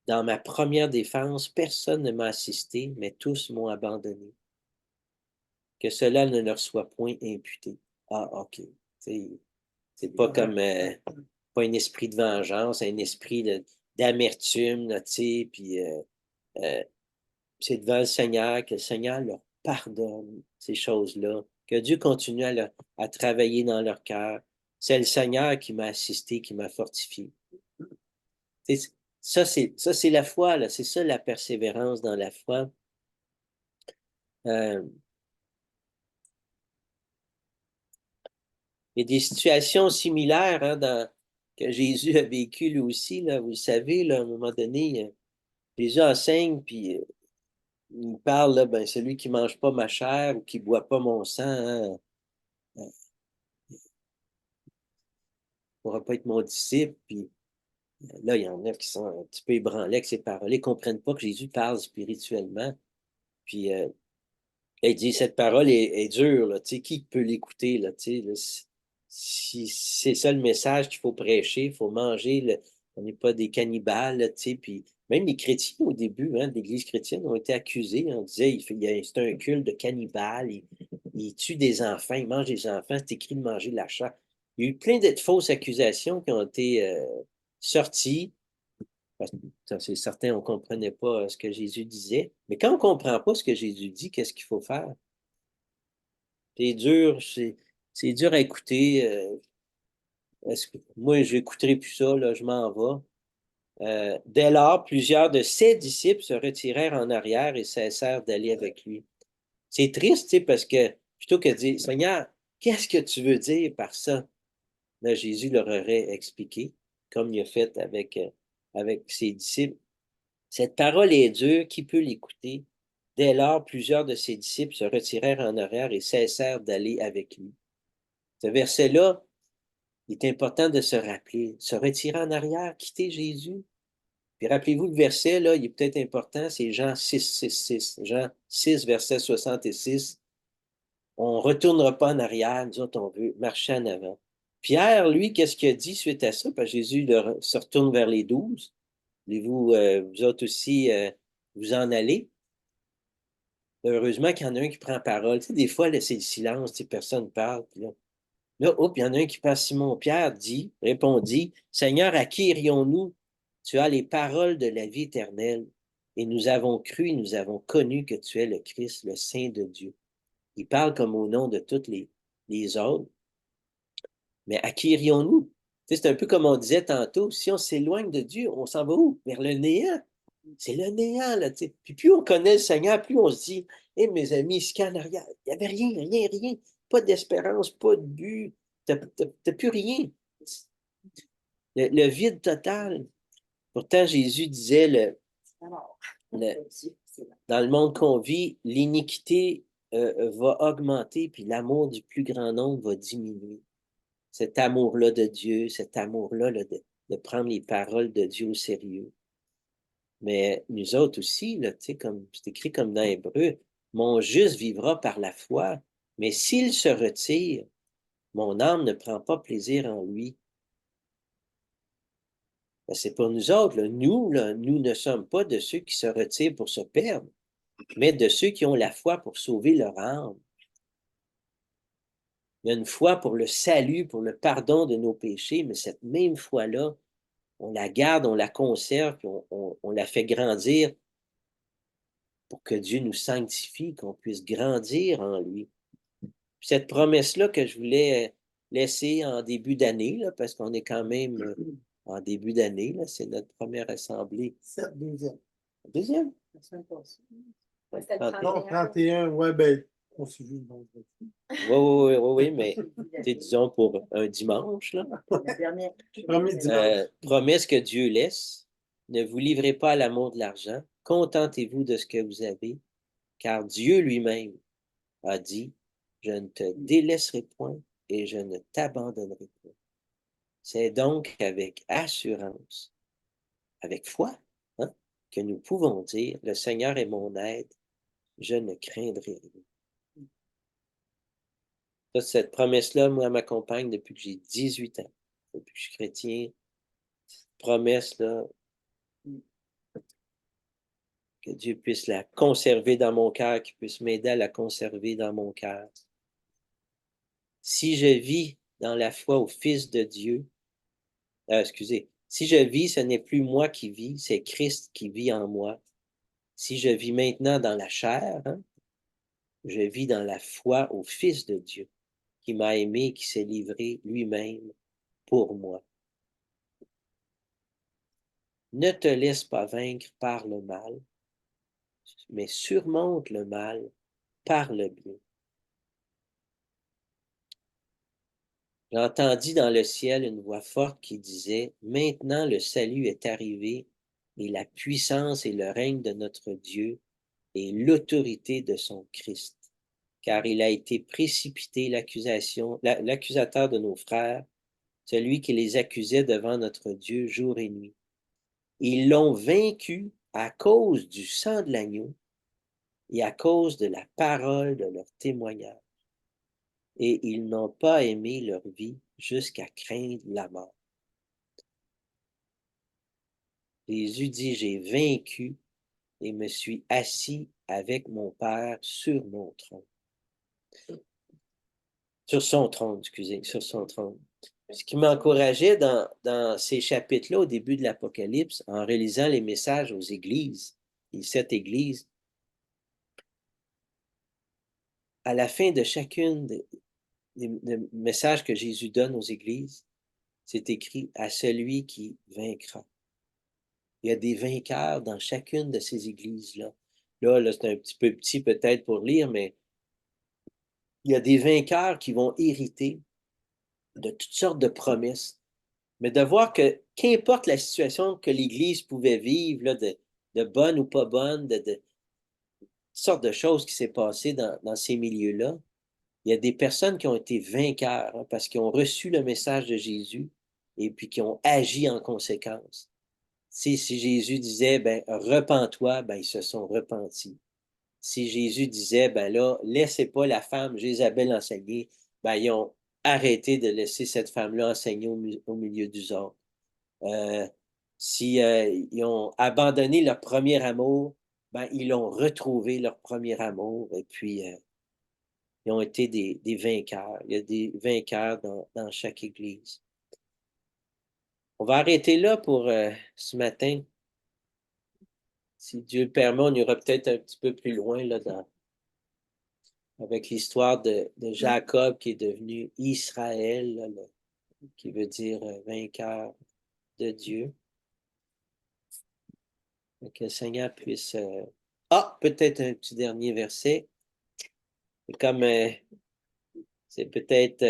Dans ma première défense, personne ne m'a assisté, mais tous m'ont abandonné. Que cela ne leur soit point imputé. Ah, OK. C'est pas comme pas un esprit de vengeance, un esprit d'amertume, tu sais, puis c'est devant le Seigneur que le Seigneur leur pardonne ces choses-là, que Dieu continue à travailler dans leur cœur. C'est le Seigneur qui m'a assisté, qui m'a fortifié. Ça, c'est la foi, là. C'est ça la persévérance dans la foi. Euh, il y a des situations similaires hein, que Jésus a vécues lui aussi, là, vous le savez, là, à un moment donné, Jésus enseigne, puis il parle, là, ben, celui qui ne mange pas ma chair ou qui ne boit pas mon sang, hein, ne pourra pas être mon disciple. Puis là, il y en a qui sont un petit peu ébranlés avec ces paroles. Ils ne comprennent pas que Jésus parle spirituellement. Puis il dit, cette parole est dure, là, tu sais, qui peut l'écouter, là, tu sais, là, si c'est ça le message qu'il faut prêcher, il faut manger, on n'est pas des cannibales, là, tu sais, puis même les chrétiens au début, hein, de l'Église chrétienne ont été accusés, on disait, c'est un culte de cannibales, il tue des enfants, il mange des enfants, c'est écrit de manger de la chair. Il y a eu plein de fausses accusations qui ont été sorties, parce que c'est certain, on ne comprenait pas ce que Jésus disait, mais quand on ne comprend pas ce que Jésus dit, qu'est-ce qu'il faut faire? C'est dur, c'est dur à écouter. Moi, je n'écouterai plus ça, là, je m'en vais. Dès lors, plusieurs de ses disciples se retirèrent en arrière et cessèrent d'aller avec lui. C'est triste, tu sais, parce que plutôt que de dire, Seigneur, qu'est-ce que tu veux dire par ça? Là, Jésus leur aurait expliqué, comme il a fait avec ses disciples. Cette parole est dure, qui peut l'écouter? Dès lors, plusieurs de ses disciples se retirèrent en arrière et cessèrent d'aller avec lui. Ce verset-là, il est important de se rappeler, se retirer en arrière, quitter Jésus. Puis rappelez-vous le verset, là, il est peut-être important, c'est Jean 6, 6, 6. Jean 6, verset 66. On ne retournera pas en arrière, nous autres, on veut marcher en avant. Pierre, lui, qu'est-ce qu'il a dit suite à ça? Parce que Jésus se retourne vers les 12. Voulez-vous, vous autres aussi, vous en aller? Heureusement qu'il y en a un qui prend parole. Tu sais, des fois, là, c'est le silence, tu sais, personne ne parle. Puis là, hop, il y en a un qui passe. Simon-Pierre répondit, Seigneur, à qui irions-nous? Tu as les paroles de la vie éternelle. Et nous avons cru et nous avons connu que tu es le Christ, le Saint de Dieu. Il parle comme au nom de toutes les autres. Mais à qui irions-nous? Tu sais, c'est un peu comme on disait tantôt, si on s'éloigne de Dieu, on s'en va où? Vers le néant. C'est le néant, là, tu sais. Puis plus on connaît le Seigneur, plus on se dit, hé, mes amis, ce qu'il y a en arrière, il n'y avait rien, rien, rien. Pas d'espérance, pas de but. T'as plus rien. Le vide total. Pourtant, Jésus disait, dans le monde qu'on vit, l'iniquité va augmenter, puis l'amour du plus grand nombre va diminuer. Cet amour-là de Dieu, cet amour-là là, de prendre les paroles de Dieu au sérieux. Mais nous autres aussi, là, comme c'est écrit comme dans Hébreu, mon juste vivra par la foi, mais s'il se retire, mon âme ne prend pas plaisir en lui. Ben, c'est pour nous autres, là. Nous ne sommes pas de ceux qui se retirent pour se perdre, mais de ceux qui ont la foi pour sauver leur âme. Il y a une foi pour le salut, pour le pardon de nos péchés, mais cette même foi-là, on la garde, on la conserve, puis on la fait grandir pour que Dieu nous sanctifie, qu'on puisse grandir en lui. Puis cette promesse-là que je voulais laissé en début d'année, là, parce qu'on est quand même en début d'année, là, c'est notre première assemblée. C'est deuxième. Deuxième? La semaine passée. Ouais, c'était le 31. Non, 31. 31, ouais, ben, on s'est vu le vendredi. Oui, mais disons pour un dimanche, là. La dernière. Premier dimanche. Promesse que Dieu laisse. Ne vous livrez pas à l'amour de l'argent. Contentez-vous de ce que vous avez, car Dieu lui-même a dit, je ne te délaisserai point et je ne t'abandonnerai point. C'est donc avec assurance, avec foi, hein, que nous pouvons dire, le Seigneur est mon aide, je ne craindrai rien. Ça, cette promesse-là, moi, m'accompagne depuis que j'ai 18 ans. Depuis que je suis chrétien, cette promesse-là, que Dieu puisse la conserver dans mon cœur, qu'il puisse m'aider à la conserver dans mon cœur. Si je vis dans la foi au Fils de Dieu, excusez, si je vis, ce n'est plus moi qui vis, c'est Christ qui vit en moi. Si je vis maintenant dans la chair, hein, je vis dans la foi au Fils de Dieu, qui m'a aimé, qui s'est livré lui-même pour moi. Ne te laisse pas vaincre par le mal, mais surmonte le mal par le bien. J'entendis dans le ciel une voix forte qui disait, maintenant le salut est arrivé, et la puissance et le règne de notre Dieu, et l'autorité de son Christ. Car il a été précipité l'accusateur de nos frères, celui qui les accusait devant notre Dieu jour et nuit. Ils l'ont vaincu à cause du sang de l'agneau et à cause de la parole de leur témoignage. Et ils n'ont pas aimé leur vie jusqu'à craindre la mort. Jésus dit, j'ai vaincu et me suis assis avec mon Père sur mon trône. Sur son trône, excusez, sur son trône. Ce qui m'encourageait dans ces chapitres-là, au début de l'Apocalypse, en réalisant les messages aux églises, les 7 églises, à la fin de chacune des messages que Jésus donne aux églises, c'est écrit « à celui qui vaincra ». Il y a des vainqueurs dans chacune de ces églises-là. Là, c'est un petit peu petit peut-être pour lire, mais il y a des vainqueurs qui vont hériter de toutes sortes de promesses. Mais de voir que, qu'importe la situation que l'Église pouvait vivre, là, de bonne ou pas bonne, de toutes sortes de choses qui s'est passées dans ces milieux-là, il y a des personnes qui ont été vainqueurs hein, parce qu'ils ont reçu le message de Jésus et puis qui ont agi en conséquence. Si Jésus disait, ben, repens-toi, ben, ils se sont repentis. Si Jésus disait, ben là, laissez pas la femme Jézabel enseigner, ben, ils ont arrêté de laisser cette femme-là enseigner au milieu du autres. Si ils ont abandonné leur premier amour, ben, ils ont retrouvé leur premier amour et puis ils ont été des vainqueurs. Il y a des vainqueurs dans chaque église. On va arrêter là pour ce matin. Si Dieu le permet, on ira peut-être un petit peu plus loin là, avec l'histoire de Jacob qui est devenu Israël, là, qui veut dire vainqueur de Dieu. Que le Seigneur puisse... peut-être un petit dernier verset. Comme c'est peut-être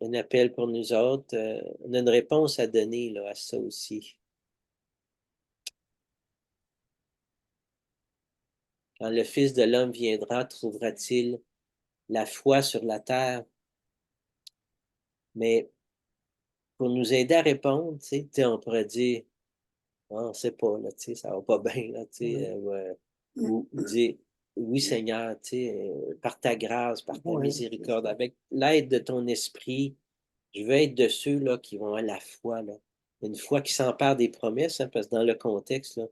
un appel pour nous autres, on a une réponse à donner là, à ça aussi. Quand le Fils de l'homme viendra, trouvera-t-il la foi sur la terre? Mais pour nous aider à répondre, tu sais, on pourrait dire, on ne sait pas, là, ça va pas bien, là, ou dire, oui Seigneur, par ta grâce, par ta miséricorde, avec l'aide de ton esprit, je veux être de ceux là, qui vont avoir la foi, là. Une foi qui s'empare des promesses, hein, parce que dans le contexte, là,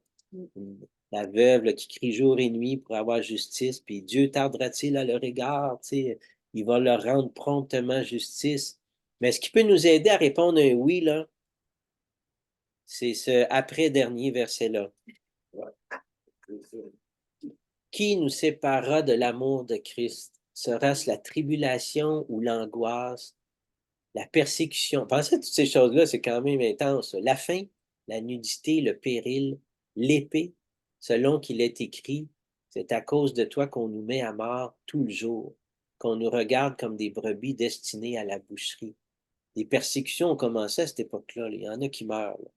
la veuve là, qui crie jour et nuit pour avoir justice, puis Dieu tardera-t-il à leur égard? Il va leur rendre promptement justice. Mais ce qui peut nous aider à répondre un oui, là, c'est ce après-dernier verset-là. Qui nous séparera de l'amour de Christ? Sera-ce la tribulation ou l'angoisse, la persécution? Pensez à toutes ces choses-là, c'est quand même intense. La faim, la nudité, le péril, l'épée, selon qu'il est écrit, c'est à cause de toi qu'on nous met à mort tout le jour, qu'on nous regarde comme des brebis destinées à la boucherie. Les persécutions ont commencé à cette époque-là. Il y en a qui meurent, là,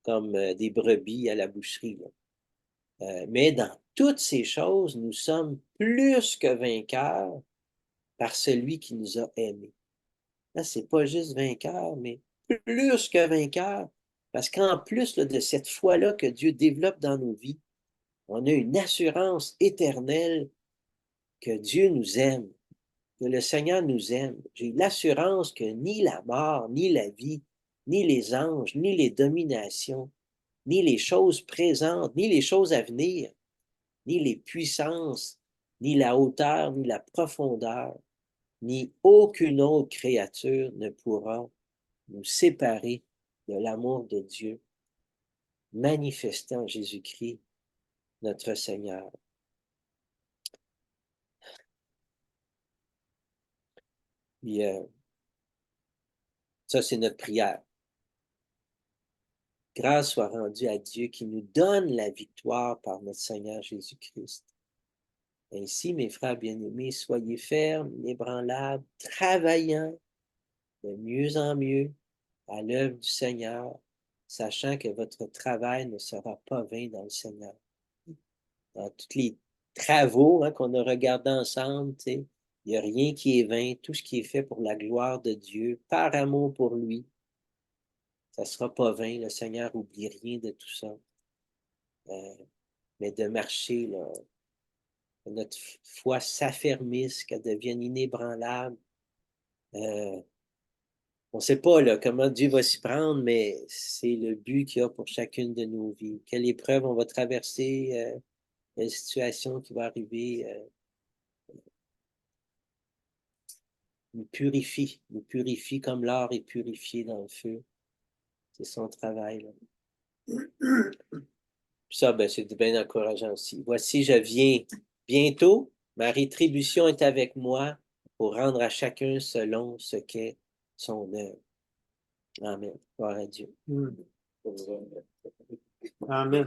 comme des brebis à la boucherie. Mais dans toutes ces choses, nous sommes plus que vainqueurs par celui qui nous a aimés. Là, c'est pas juste vainqueur, mais plus que vainqueur, parce qu'en plus là, de cette foi-là que Dieu développe dans nos vies, on a une assurance éternelle que Dieu nous aime, que le Seigneur nous aime. J'ai l'assurance que ni la mort, ni la vie, ni les anges, ni les dominations, ni les choses présentes, ni les choses à venir, ni les puissances, ni la hauteur, ni la profondeur, ni aucune autre créature ne pourra nous séparer de l'amour de Dieu manifesté en Jésus-Christ, notre Seigneur. Puis, ça, c'est notre prière. Grâce soit rendue à Dieu qui nous donne la victoire par notre Seigneur Jésus-Christ. Ainsi, mes frères bien-aimés, soyez fermes, inébranlables, travaillant de mieux en mieux à l'œuvre du Seigneur, sachant que votre travail ne sera pas vain dans le Seigneur. Dans tous les travaux qu'on a regardés ensemble, il n'y a rien qui est vain, tout ce qui est fait pour la gloire de Dieu, par amour pour lui, ça ne sera pas vain, le Seigneur n'oublie rien de tout ça. Mais de marcher, là, que notre foi s'affermisse, qu'elle devienne inébranlable. On ne sait pas là, comment Dieu va s'y prendre, mais c'est le but qu'il y a pour chacune de nos vies. Quelle épreuve on va traverser, quelle situation qui va arriver, nous purifie comme l'or est purifié dans le feu. C'est son travail. Là. Puis ça, ben, c'est bien encourageant aussi. Voici, je viens bientôt. Ma rétribution est avec moi pour rendre à chacun selon ce qu'est son œuvre. Amen. Gloire à Dieu. Amen.